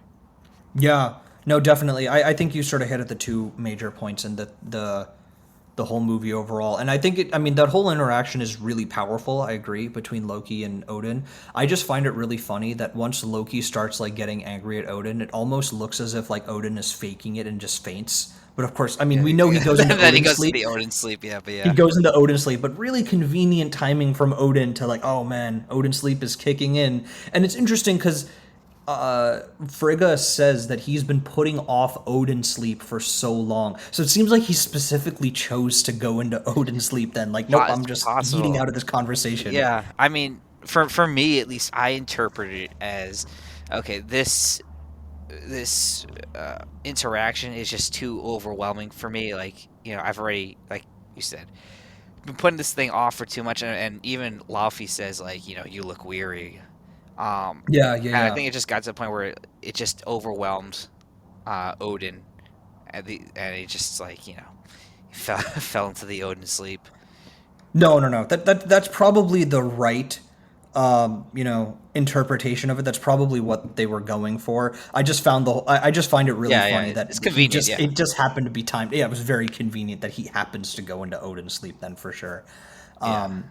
Yeah. No, definitely. I think you sort of hit at the two major points in the whole movie overall. And I think I mean that whole interaction is really powerful. I agree between Loki and Odin. I just find it really funny that once Loki starts like getting angry at Odin, it almost looks as if like Odin is faking it and just faints. But of course, I mean, Yeah, we know he goes into then he Odin goes to sleep. the Odin sleep. Yeah, but He yeah, goes into Odin sleep, but really convenient timing from Odin to like, oh man, Odin sleep is kicking in. And it's interesting because Frigga says that he's been putting off Odin sleep for so long. So it seems like he specifically chose to go into Odin sleep then. Like, nope, It's I'm just yeeting possible. out of this conversation. Yeah, I mean, for me at least, I interpret it as, okay, this interaction is just too overwhelming for me. Like, I've already, like you said, been putting this thing off for too much, and even Laufey says, like, you look weary. Um, Yeah, yeah, and I yeah. think it just got to the point where it just overwhelmed Odin, and he just, like, he fell fell into the Odin sleep. No, no, no. That's probably the right interpretation of it. That's probably what they were going for. I just found I just find it really Yeah, funny yeah, that it's convenient. Yeah, it just happened to be timed. Yeah, it was very convenient that he happens to go into Odin's sleep then for sure. yeah, Um,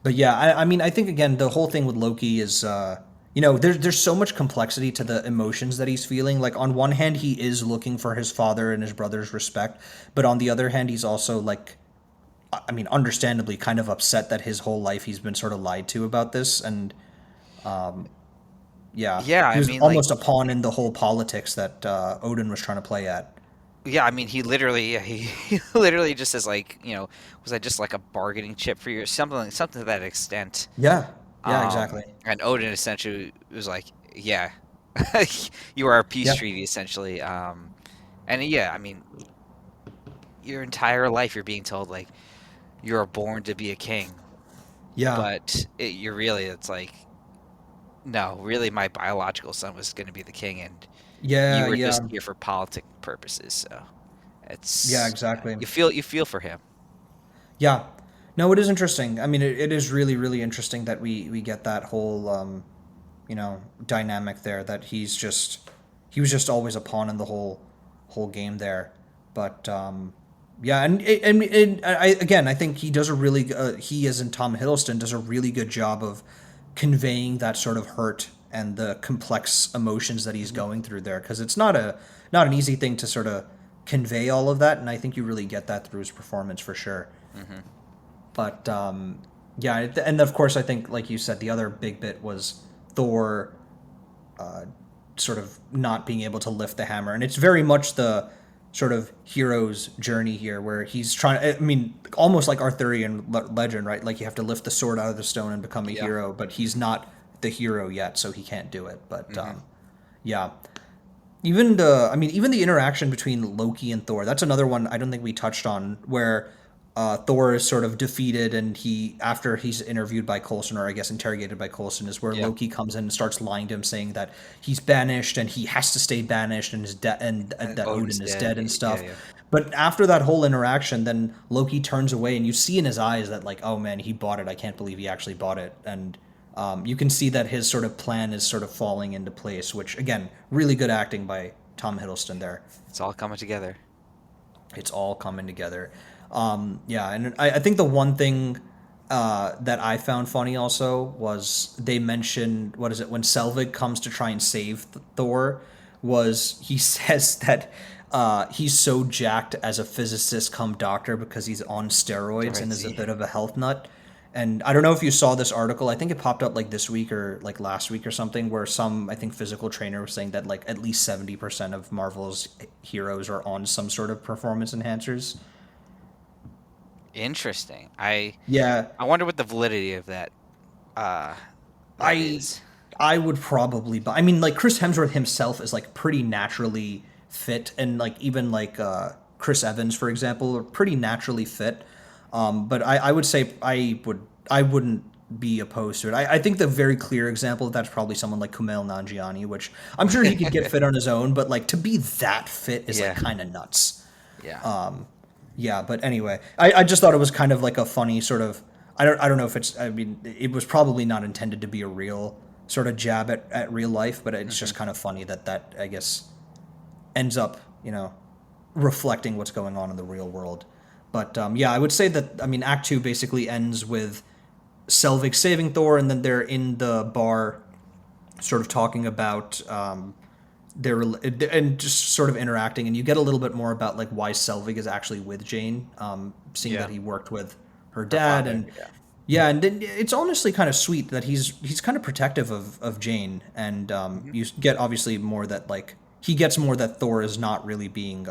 but yeah, I mean, I think again the whole thing with Loki is there's so much complexity to the emotions that he's feeling. Like on one hand, he is looking for his father and his brother's respect, but on the other hand, he's also like, I mean, understandably kind of upset that his whole life he's been sort of lied to about this. And yeah, yeah. he I was mean, like, almost a pawn in the whole politics that Odin was trying to play at. yeah. I mean, he literally, yeah, he literally just says, like, was I just like a bargaining chip for you, something to that extent. Yeah, yeah, exactly. And Odin essentially was like, yeah, you are a peace Yeah, treaty essentially. And yeah, I mean, your entire life you're being told, like, you're born to be a king, yeah, but it's like, no, really, my biological son was going to be the king, and you yeah, were yeah, just here for politic purposes. So yeah, it's exactly. you feel for him. Yeah. No, it is interesting. I mean, it is really, really interesting that we get that whole dynamic there. That he was just always a pawn in the whole game there. But yeah, I again, I think he does a really he as in Tom Hiddleston does a really good job of conveying that sort of hurt and the complex emotions that he's going through there, because it's not an easy thing to sort of convey all of that, and I think you really get that through his performance for sure. Hmm. But yeah, and of course, I think, like you said, the other big bit was Thor sort of not being able to lift the hammer, and it's very much the sort of hero's journey here, where he's trying. I mean, almost like Arthurian legend, right? Like you have to lift the sword out of the stone and become a Yeah. hero, but he's not the hero yet, so he can't do it. But Hmm. yeah, even the interaction between Loki and Thor. That's another one I don't think we touched on, where Thor is sort of defeated, and after he's interviewed by Coulson, or I guess interrogated by Coulson, is where Yeah. Loki comes in and starts lying to him, saying that he's banished and he has to stay banished, and and that Odin's Odin is dead. dead and Yeah, stuff. yeah. But after that whole interaction, then Loki turns away, and you see in his eyes that, like, oh man, he bought it. I can't believe he actually bought it. And you can see that his sort of plan is sort of falling into place, which again, really good acting by Tom Hiddleston there. It's all coming together. It's all coming together. Yeah, and I think the one thing that I found funny also was they mentioned, what is it, when Selvig comes to try and save Thor, was he says that he's so jacked as a physicist come doctor because he's on steroids and Right. is a bit of a health nut. And I don't know if you saw this article. I think it popped up like this week or like last week or something, where some, I think, physical trainer was saying that like at least 70% of Marvel's heroes are on some sort of performance enhancers. Interesting. I Yeah, I wonder what the validity of uh that I is. I would probably buy. I mean, like Chris Hemsworth himself is like pretty naturally fit, and like even like Chris Evans, for example, are pretty naturally fit. But I would say I wouldn't be opposed to it. I think the very clear example of that's probably someone like Kumail Nanjiani, which I'm sure he could get fit on his own, but like to be that fit is like Yeah. kind of nuts. Yeah. Yeah, but anyway, I just thought it was kind of like a funny sort of. I don't know if it's. I mean, it was probably not intended to be a real sort of jab at real life, but it's Hmm. just kind of funny that I guess ends up reflecting what's going on in the real world. But yeah, I would say that, I mean, Act Two basically ends with Selvig saving Thor, and then they're in the bar, sort of talking about their and just sort of interacting, and you get a little bit more about like why Selvig is actually with Jane, seeing Yeah. that he worked with her Her dad, father. and Yeah. Yeah, and then it's honestly kind of sweet that he's kind of protective of Jane, and Hmm. you get obviously more that like he gets more that Thor is not really being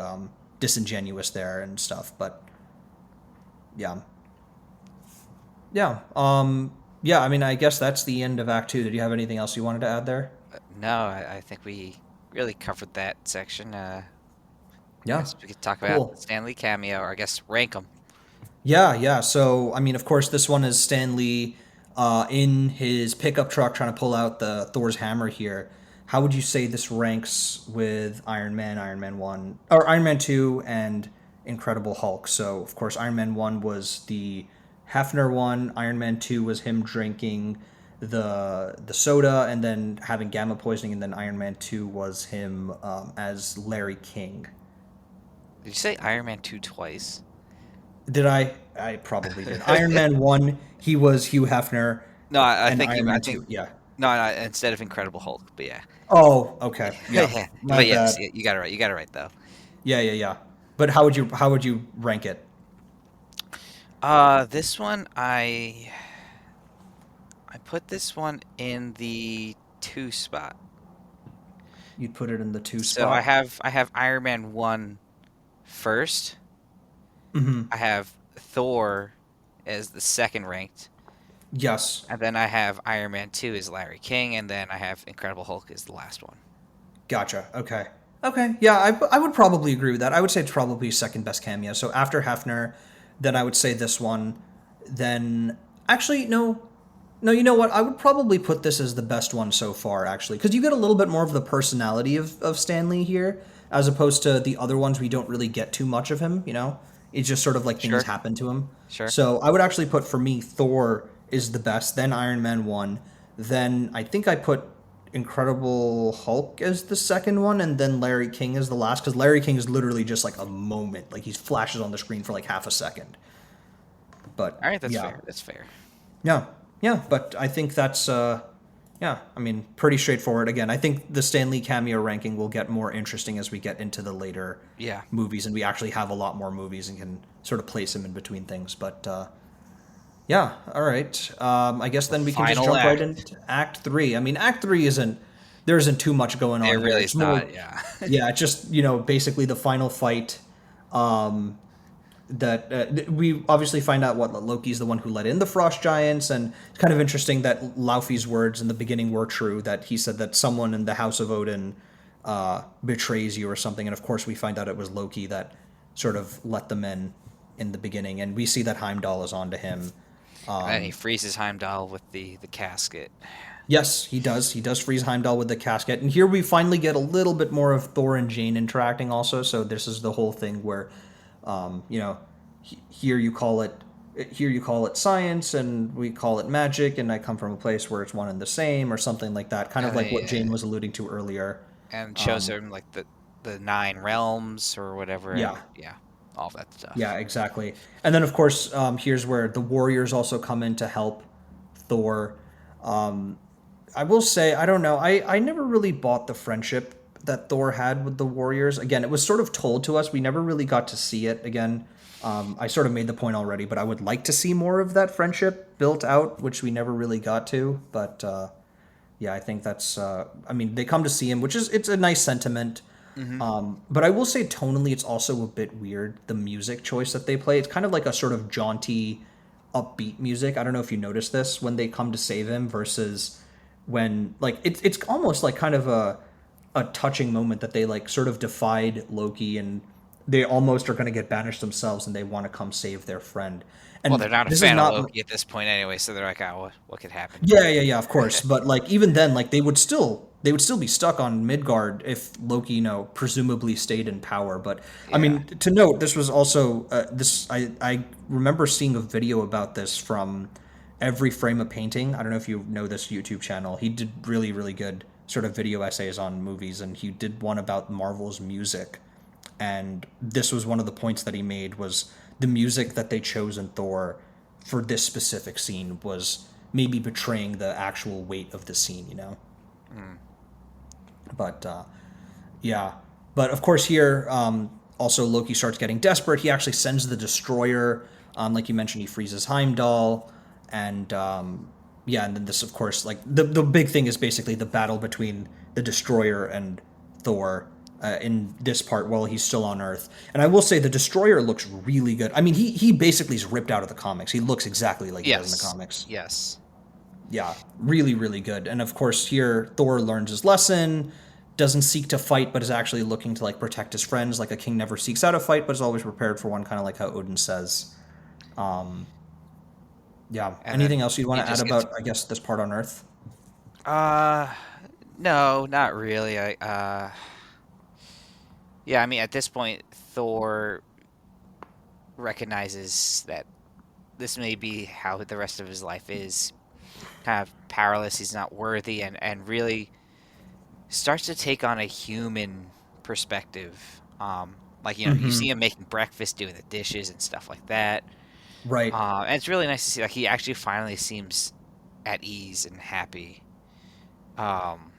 disingenuous there and stuff. But yeah, yeah, yeah. I mean, I guess that's the end of Act Two. Did you have anything else you wanted to add there? No, I think we really covered that section. I Yeah, guess we could talk about cool. Stanley cameo, or I guess rank them. Yeah, yeah. So, I mean, of course, this one is Stan Lee in his pickup truck trying to pull out the Thor's hammer here. How would you say this ranks with Iron Man 1, or Iron Man 2 and Incredible Hulk? So, of course, Iron Man 1 was the Hefner one, Iron Man 2 was him drinking the soda and then having gamma poisoning, and then Iron Man 2 was him as Larry King. Did you say Iron Man 2 twice? Did I? I probably did. Iron Man 1, he was Hugh Hefner, No, I and think Iron I Man think 2, yeah. no, no, instead of Incredible Hulk, but yeah. Oh, okay. Yeah. Yeah. My But yes, bad. you got it right. You got it right though. Yeah, yeah, yeah. But how would you rank it? This one I put this one in the 2 spot. You'd put it in the 2 So I spot? have I have Iron Man 1 first. Mhm. I have Thor as the second ranked, Yes. and then I have Iron Man 2 as Larry King, and then I have Incredible Hulk as the last one. Gotcha. Okay. Okay. Yeah, I would probably agree with that. I would say it's probably second best cameo. So after Hefner, then I would say this one. Then actually no, no. You know what? I would probably put this as the best one so far, actually, because you get a little bit more of the personality of Stanley here, as opposed to the other ones. We don't really get too much of him. You know, it's just sort of like things Sure, happen to him. sure. So I would actually put for me Thor is the best. Then Iron Man 1. Then I think I put Incredible Hulk as the second one, and then Larry King as the last, because Larry King is literally just like a moment, like he flashes on the screen for like half a second. But All right, that's yeah, fair. That's fair. yeah, yeah. But I think that's yeah. I mean, pretty straightforward. Again, I think the Stanley cameo ranking will get more interesting as we get into the later Yeah. movies, and we actually have a lot more movies and can sort of place them in between things. But yeah, all right. I guess The then we can just final jump right act. into Act Three. I mean, Act Three isn't there isn't too much going It on here. really It's is more, not. Yeah. yeah, it's just basically the final fight. That we obviously find out what Loki's the one who let in the frost giants, and it's kind of interesting that Laufey's words in the beginning were true. That he said that someone in the House of Odin betrays you or something, and of course we find out it was Loki that sort of let them in the beginning, and we see that Heimdall is onto him. And then he freezes Heimdall with the casket. Yes, he does. He does freeze Heimdall with the casket, and here we finally get a little bit more of Thor and Jane interacting also. So this is the whole thing where, you know, here you call it science, and we call it magic, and I come from a place where it's one and the same, or something like that. Kind of And like what Jane they, was alluding to earlier. and shows him like the 9 realms or whatever, Yeah, and yeah, all that yeah, stuff. exactly. And then of course, here's where the warriors also come in to help Thor. I will say, I don't know. I never really bought the friendship that Thor had with the Warriors. Again, it was sort of told to us. We never really got to see it again. I sort of made the point already, but I would like to see more of that friendship built out, which we never really got to. But yeah, I think that's. I mean, they come to see him, which is it's a nice sentiment. Hmm. But I will say tonally, it's also a bit weird the music choice that they play. It's kind of like a sort of jaunty, upbeat music. I don't know if you noticed this when they come to save him versus when like it's almost like kind of a touching moment that they like sort of defied Loki, and they almost are going to get banished themselves, and they want to come save their friend. Well, And they're not a this is fan of not. Loki at this point anyway, so they're like, oh, what could happen? Yeah, yeah, yeah, of course. But like even then, like they would still be stuck on Midgard if Loki, presumably stayed in power. But I Yeah. mean, to note, this was also this. I remember seeing a video about this from Every Frame of Painting. I don't know if you know this YouTube channel. He did really really good sort of video essays on movies, and he did one about Marvel's music. And this was one of the points that he made was the music that they chose in Thor for this specific scene was maybe betraying the actual weight of the scene. Mm. But yeah, but of course here also Loki starts getting desperate. He actually sends the destroyer, like you mentioned. He freezes Heimdall, and yeah, and then this, of course, like the big thing is basically the battle between the Destroyer and Thor in this part while he's still on Earth. And I will say the Destroyer looks really good. I mean, he basically is ripped out of the comics. He looks exactly like he does in the Yes. comics. Yes. Yeah, really, really good. And of course, here Thor learns his lesson, doesn't seek to fight, but is actually looking to like protect his friends. Like a king never seeks out a fight, but is always prepared for one. Kind of like how Odin says. Yeah. And Anything then else you'd want he to add just gets about, I guess, this part on Earth? uh no, not really. Yeah, I mean at this point Thor recognizes that this may be how the rest of his life is. Kind of powerless, he's not worthy, and really starts to take on a human perspective. Like you Mm-hmm. see him making breakfast, doing the dishes and stuff like that. Right. And it's really nice to see like he actually finally seems at ease and happy. Um,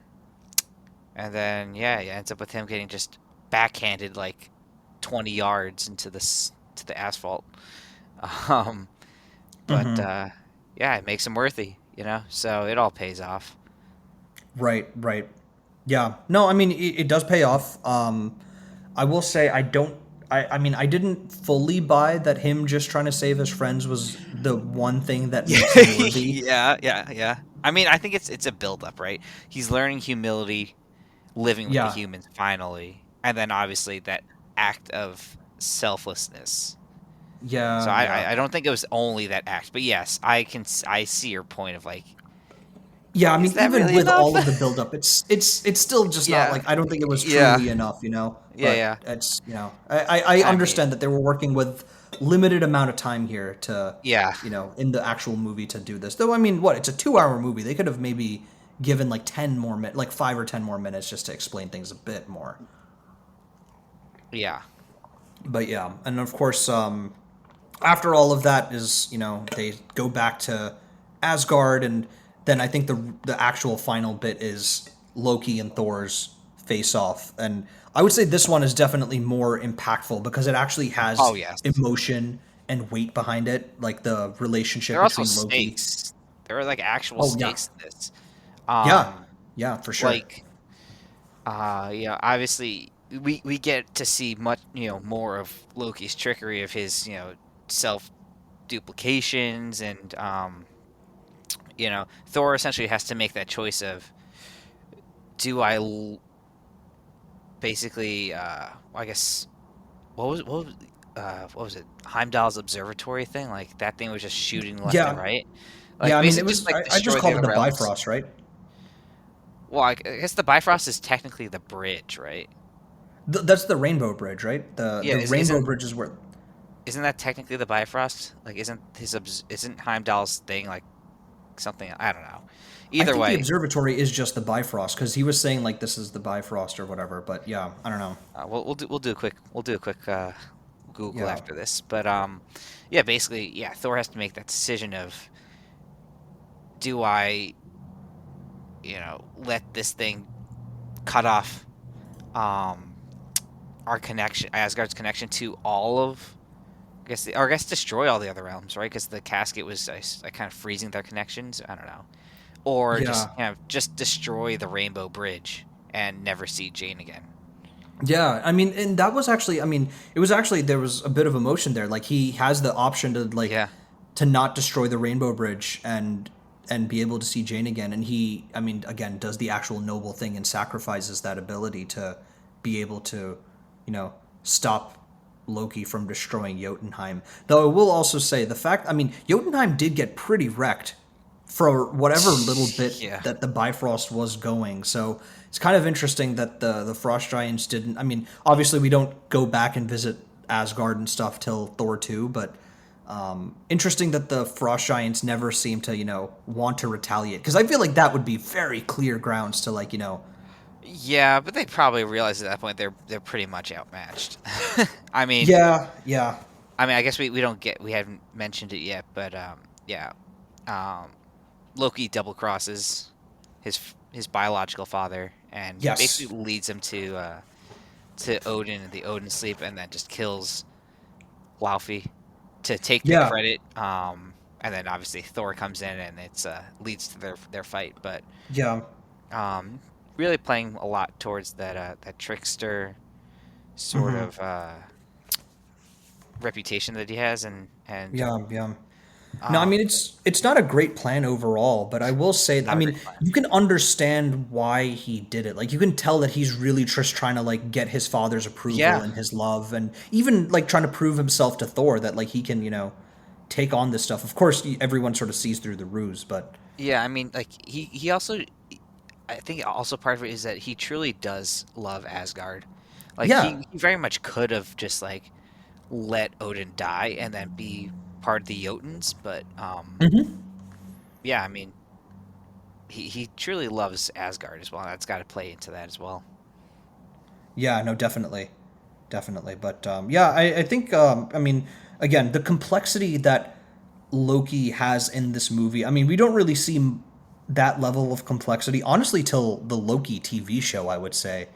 and then yeah, it ends up with him getting just backhanded like 20 yards into this to the asphalt. Um, but Mm-hmm. yeah, it makes him worthy. So it all pays off. Right. Right. Yeah. No, I mean, it does pay off. I will say I don't. I mean, I didn't fully buy that him just trying to save his friends was the one thing that Yeah, makes him worthy. yeah, yeah, yeah. I mean, I think it's a build-up, right? He's learning humility, living with the Yeah. humans finally, and then obviously that act of selflessness. So Yeah. I, Yeah. I I don't think it was only that act, but yes, I see your point of like, Yeah, I is mean, that even really with enough? all of the buildup, it's still just not Yeah, like I don't think it was yeah, truly enough, yeah, But yeah. it's I I mean, understand that they were working with limited amount of time here to yeah, in the actual movie to do this. Though I mean, what it's a 2 hour movie, they could have maybe given like 10 more minutes, like 5 or 10 more minutes, just to explain things a bit more. yeah. But yeah, and of course, after all of that is they go back to Asgard, and then I think the actual final bit is Loki and Thor's face off, and I would say this one is definitely more impactful because it actually Oh has yes. emotion and weight behind it, like the relationship There are also between Loki. stakes. There are like actual Oh yeah, stakes in this. yeah, Um, yeah, for sure. like obviously we get to see much, more of Loki's trickery of his, self duplications and Thor essentially has to make that choice of do I basically I guess what was it? Heimdall's observatory thing? Like that thing was just shooting left and Yeah, right. yeah. Like I mean, it basically just was like I just destroy the called other it the realms. Bifrost, right? Well, I guess the Bifrost is technically the bridge, right? That's the Rainbow Bridge, right? The Yeah, the is, Rainbow isn't Bridge is where. isn't that technically the Bifrost? Like, isn't Heimdall's thing like something? I don't know. I Either think the way, observatory is just the Bifrost because he was saying like this is the Bifrost or whatever. But yeah, I don't know. we'll do a quick Google Yeah, after this. But yeah, basically, yeah, Thor has to make that decision of do I, let this thing cut off um our connection, Asgard's connection to all of. I guess destroy all the other realms, right? Because the casket was kind of freezing their connections. I don't know, or just yeah, just destroy the Rainbow Bridge and never see Jane again. yeah. I mean, and that was actually. I mean, it was actually there was a bit of emotion there. Like he has the option to Yeah, to not destroy the Rainbow Bridge and be able to see Jane again. And he, I mean, again, does the actual noble thing and sacrifices that ability to be able to, you know, stop Loki from destroying Jotunheim. Though I will also say the fact, I mean, Jotunheim did get pretty wrecked for whatever little bit yeah. that the Bifrost was going. So it's kind of interesting that the Frost Giants didn't. I mean, obviously we don't go back and visit Asgard and stuff till Thor 2, but interesting that the Frost Giants never seem to, want to retaliate. Because I feel like that would be very clear grounds to, like, Yeah, but they probably realize at that point they're pretty much outmatched. I mean, yeah, yeah, I guess we haven't mentioned it yet, but yeah, um, Loki double crosses his biological father and yes, basically leads him to Odin and the Odin sleep, and then just kills Laufey to take the yeah, credit. and then obviously Thor comes in and it's leads to their fight. But Yeah. um, really playing a lot towards that trickster sort Hmm. of reputation that he has, and Yeah. Yeah. No, I um, mean it's not a great plan overall, but I will say, I not a mean, great plan. you can understand why he did it. Like you can tell that he's really just trying to like get his father's approval Yeah, and his love, and even like trying to prove himself to Thor that like he can, take on this stuff. Of course, everyone sort of sees through the ruse, but yeah. I mean, like he also, I think also part of it is that he truly does love Asgard. Like yeah. he very much could have just like let Odin die and then be part of the Jotuns, but Hmm. yeah, I mean, he truly loves Asgard as well. That's got to play into that as well. Yeah, no, definitely. Definitely. But yeah, I think, I mean, again, the complexity that Loki has in this movie, I mean, we don't really see that level of complexity, honestly, till the Loki TV show, I would say.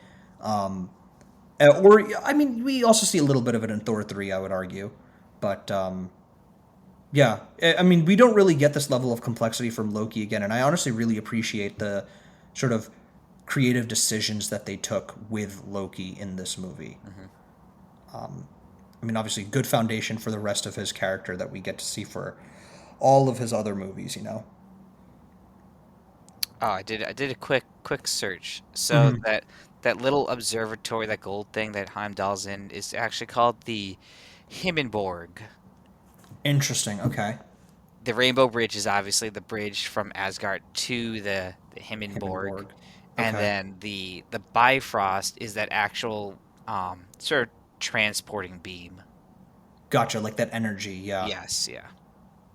Or, I mean, we also see a little bit of it in Thor 3, I would argue. But yeah, I mean, we don't really get this level of complexity from Loki again, and I honestly really appreciate the sort of creative decisions that they took with Loki in this movie. Hmm. I mean, obviously, good foundation for the rest of his character that we get to see for all of his other movies. Oh, I did a quick search. So Hmm. that little observatory, that gold thing that Heimdall's in, is actually called the Himmelborg. Interesting. Okay. The Rainbow Bridge is obviously the bridge from Asgard to the Himmelborg, Hindenburg. and Okay. then the Bifrost is that actual sort of transporting beam. Gotcha. Like that energy. Yeah. Yes, yeah.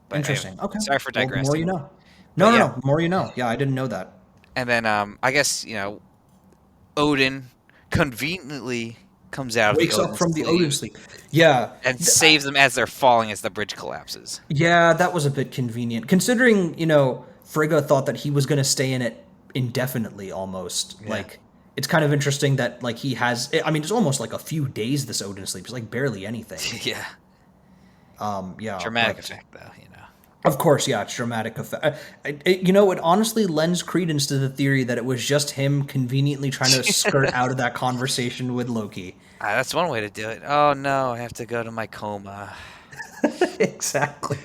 But anyway, Interesting. Okay. sorry for Well, the more you digressing. know. No, But no, yeah, no. The more you know. Yeah, I didn't know that. and then I guess Odin conveniently comes out of the Wakes up Odin from the Odin sleep sleep. Yeah. and saves them as they're falling as the bridge collapses. Yeah, that was a bit convenient. Considering, Frigga thought that he was going to stay in it indefinitely almost. Yeah. Like, it's kind of interesting that, like, he has. I mean, it's almost like a few days this Odin sleep. It's like barely anything. Yeah. Yeah, Dramatic but. effect, though. Of course, yeah, it's dramatic effect. It honestly lends credence to the theory that it was just him conveniently trying to skirt out of that conversation with Loki. That's one way to do it. Oh no, I have to go to my coma. Exactly.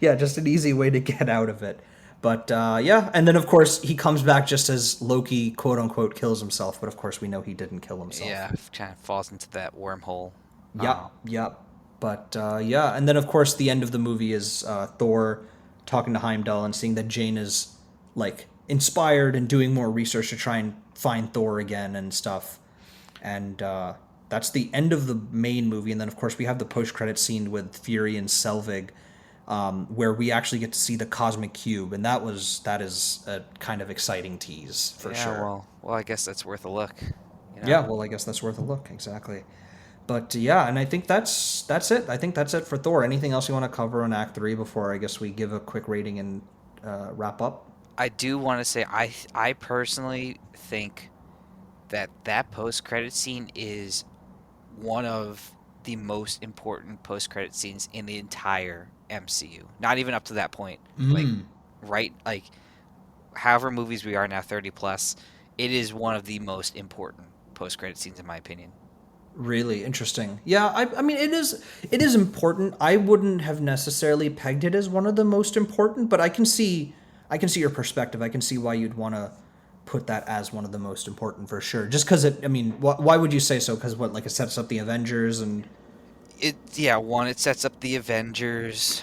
Yeah, just an easy way to get out of it. But yeah, and then of course he comes back just as Loki, quote unquote, kills himself. But of course we know he didn't kill himself. Yeah, kind of falls into that wormhole. Yep, yep. But yeah, and then of course the end of the movie is Thor talking to Heimdall and seeing that Jane is like inspired and doing more research to try and find Thor again and stuff. And that's the end of the main movie. And then of course we have the post-credit scene with Fury and Selvig, where we actually get to see the cosmic cube, and that is a kind of exciting tease for Yeah, sure. well, I guess that's worth a look. You know. Yeah, well, I guess that's worth a look. Exactly. But yeah, and I think that's it. I think that's it for Thor. Anything else you want to cover on Act 3 before I guess we give a quick rating and wrap up? I do want to say I personally think that post credit scene is one of the most important post credit scenes in the entire MCU. Not even up to that point. Like Mm, right like however movies we are now 30 plus, it is one of the most important post credit scenes in my opinion. really interesting. Yeah, I mean it is important. I wouldn't have necessarily pegged it as one of the most important, but I can see your perspective. I can see why you'd want to put that as one of the most important for sure. Just because I mean, why would you say so? Because what, like it sets up the Avengers and One, it sets up the Avengers.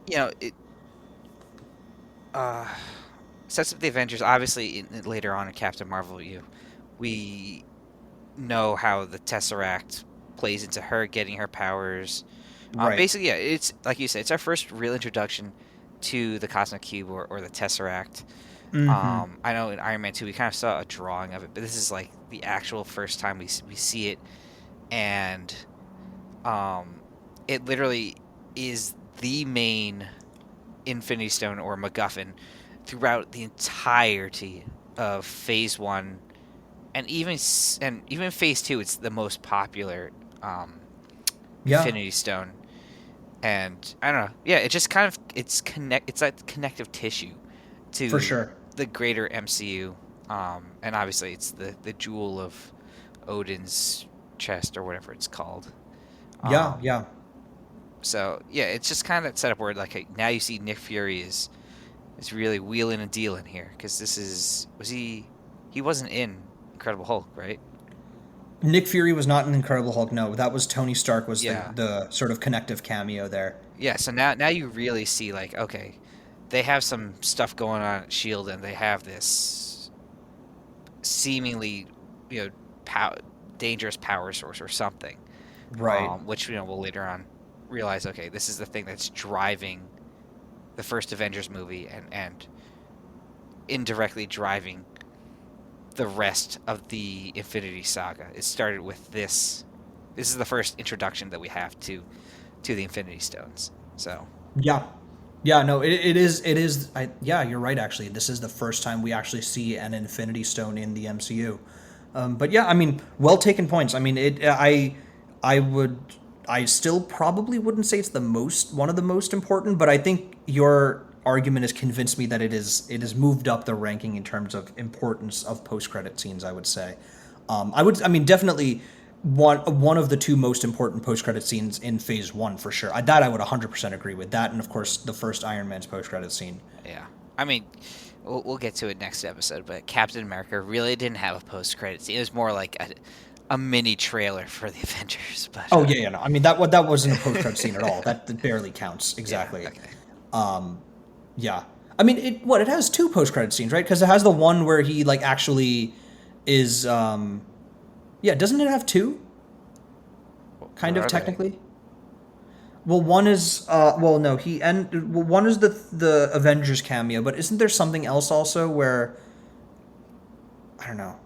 It uh sets up the Avengers. Obviously, later on in Captain Marvel, we know how the Tesseract plays into her getting her powers. right. Basically, yeah, it's like you said, it's our first real introduction to the Cosmic Cube or the Tesseract. Mm-hmm. I know in Iron Man 2 we kind of saw a drawing of it, but this is like the actual first time we see it, and um, it literally is the main Infinity Stone or MacGuffin throughout the entirety of Phase 1, and even Phase 2. It's the most popular um, Yeah. Infinity Stone, And I don't know. Yeah, it just kind of it's like connective tissue For to sure. the greater MCU. And obviously it's the jewel of Odin's chest or whatever it's called. Yeah, Um, yeah. so yeah, it's just kind of set up where like now you see Nick Fury is really wheeling and dealing here because this is was he wasn't in Incredible Hulk, right? Nick Fury was not an Incredible Hulk. No, that was Tony Stark was the Yeah. the sort of connective cameo there. Yeah, so now you really see like okay, they have some stuff going on at Shield and they have this seemingly, you know, pow- dangerous power source or something. Right. Which we'll later on realize okay, this is the thing that's driving the first Avengers movie and indirectly driving the rest of the Infinity Saga. It started with this. This is the first introduction that we have to the Infinity Stones. So Yeah. Yeah, no, it is yeah, you're right actually. This is the first time we actually see an Infinity Stone in the MCU. But yeah, I mean, well taken points. I mean, I would I still probably wouldn't say it's the most one of the most important, but I think your argument has convinced me that it is moved up the ranking in terms of importance of post-credit scenes, I would say. I mean, definitely one of the two most important post-credit scenes in Phase 1 for sure. That I would 100% agree with. That and of course the first Iron Man's post-credit scene. yeah, I mean, we'll get to it next episode. But Captain America really didn't have a post credit scene. It was more like a mini trailer for the Avengers. But Oh yeah, yeah, no. I mean that wasn't a post-credit scene at all. That barely counts. yeah, Exactly. okay, Yeah. I mean, it has two post-credit scenes, right? Because it has the one where he like actually is yeah, doesn't it have two? Kind what of are they? technically. Well, one is well no, one is the Avengers cameo, but isn't there something else also where I don't know.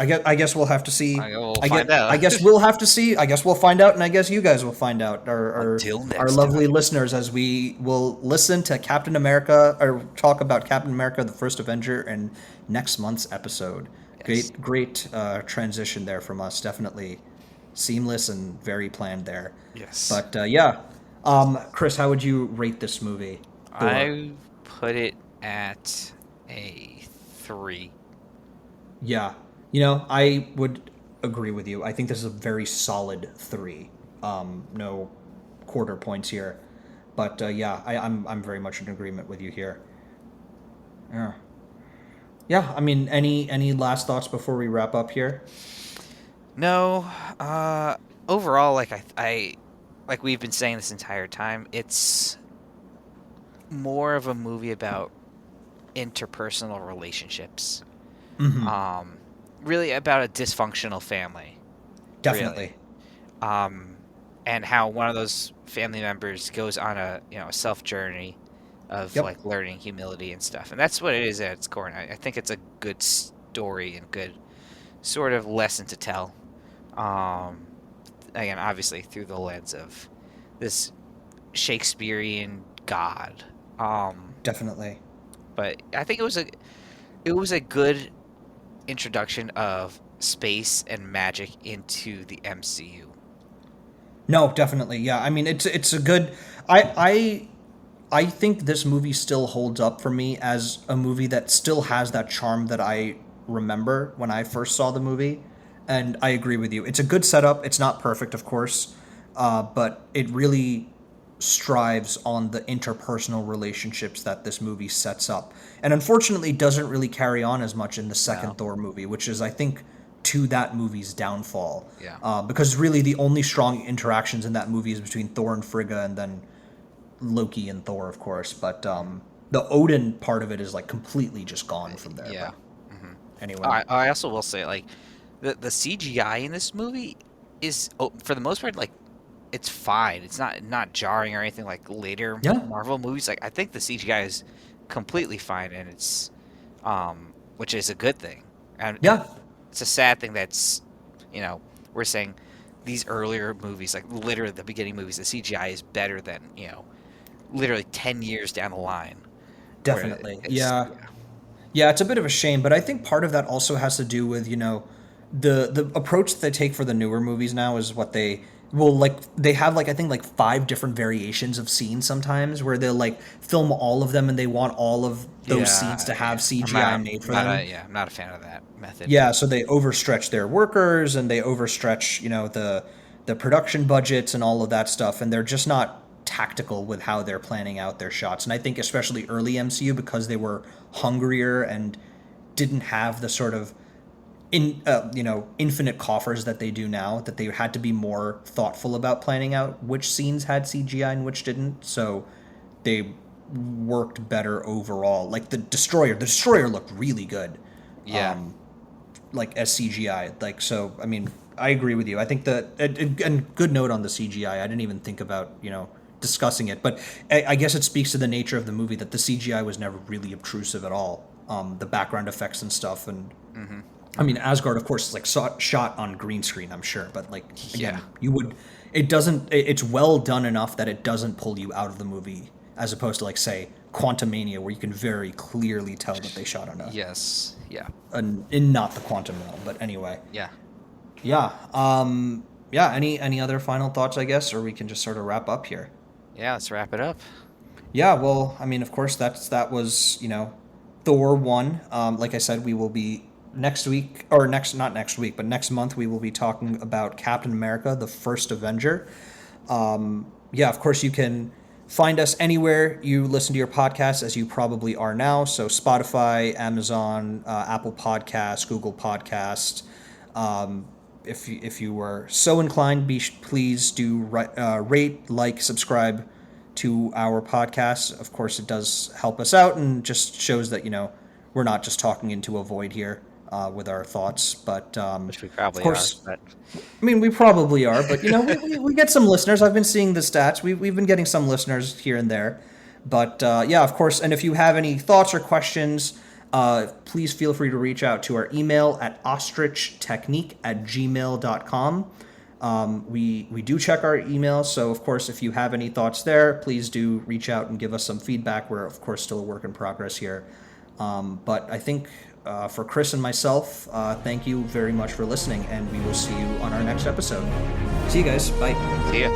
I guess we'll have to see. We'll I find get I out. guess we'll have to see. I guess we'll find out, and I guess you guys will find out, Until our next lovely time. listeners, as we will listen to Captain America or talk about Captain America: The First Avenger in next month's episode. Yes. Great transition there from us. Definitely seamless and very planned there. Yes. But yeah, Chris, how would you rate this movie, Thor? I put it at a 3. Yeah, I would agree with you. I think this is a very solid three. No quarter points here, but yeah, I'm very much in agreement with you here. Yeah, yeah. I mean, any last thoughts before we wrap up here? No, overall, like I like we've been saying this entire time, it's more of a movie about interpersonal relationships. Mm-hmm. Um, really about a dysfunctional family, really. Definitely. Um, and how one of those family members goes on a self journey of Yep. like learning humility and stuff. And that's what it is at its core. And I think it's a good story and good sort of lesson to tell. Um, again, obviously through the lens of this Shakespearean god. Definitely. But I think it was a good introduction of space and magic into the MCU. No, definitely. Yeah. I mean, it's a good. I think this movie still holds up for me as a movie that still has that charm that I remember when I first saw the movie. And I agree with you. It's a good setup. It's not perfect, of course, but it really strives on the interpersonal relationships that this movie sets up. And unfortunately, doesn't really carry on as much in the No. second Thor movie, which is, I think, to that movie's downfall. Yeah. Because really, the only strong interactions in that movie is between Thor and Frigga, and then Loki and Thor, of course. But the Odin part of it is like completely just gone from there. Yeah. But hmm anyway, I also will say like the CGI in this movie is for the most part like it's fine. It's not jarring or anything like later yeah, Marvel movies. Like I think the CGI is completely fine and it's which is a good thing. And yeah, it's a sad thing that's we're saying these earlier movies like literally the beginning movies the CGI is better than literally 10 years down the line where definitely, it's yeah. Yeah, it's a bit of a shame, but I think part of that also has to do with, the approach that they take for the newer movies now is what they well, like they have like I think like 5 different variations of scenes sometimes where they'll like film all of them and they want all of those scenes to have Yeah. CGI made for them. I'm not a fan of that method. Yeah, so they overstretch their workers and they overstretch, the production budgets and all of that stuff, and they're just not tactical with how they're planning out their shots. And I think especially early MCU, because they were hungrier and didn't have the sort of infinite coffers that they do now, that they had to be more thoughtful about planning out which scenes had CGI and which didn't. So they worked better overall. Like the destroyer looked really good. Yeah. Like as CGI. Like, so I mean, I agree with you. I think that and good note on the CGI. I didn't even think about discussing it, but I guess it speaks to the nature of the movie that the CGI was never really obtrusive at all. The background effects and stuff, and I mean, Asgard, of course, is like shot on green screen, I'm sure, but like again, it's well done enough that it doesn't pull you out of the movie, as opposed to like say Quantumania, where you can very clearly tell that they shot on Yes. Yeah. in not the quantum realm. But anyway, Yeah. yeah, yeah. Any other final thoughts, I guess, or we can just sort of wrap up here. Yeah. Let's wrap it up. Yeah, well, I mean, of course, that was Thor 1. Like I said, we will be next week, or not next week, but next month we will be talking about Captain America: The First Avenger. Yeah, of course, you can find us anywhere you listen to your podcasts, as you probably are now. So Spotify, Amazon, Apple Podcasts, Google Podcasts. If you were so inclined, please do rate, like, subscribe to our podcast. Of course, it does help us out and just shows that we're not just talking into a void here with our thoughts. But Which we probably of course, are. But I mean, we probably are. But we get some listeners. I've been seeing the stats. We've been getting some listeners here and there. But yeah, of course. And if you have any thoughts or questions, please feel free to reach out to our email at ostrichtechnique@gmail.com. We do check our emails, so of course, if you have any thoughts there, please do reach out and give us some feedback. We're of course still a work in progress here, but I think for Chris and myself, thank you very much for listening, and we will see you on our next episode. See you guys. Bye. see ya.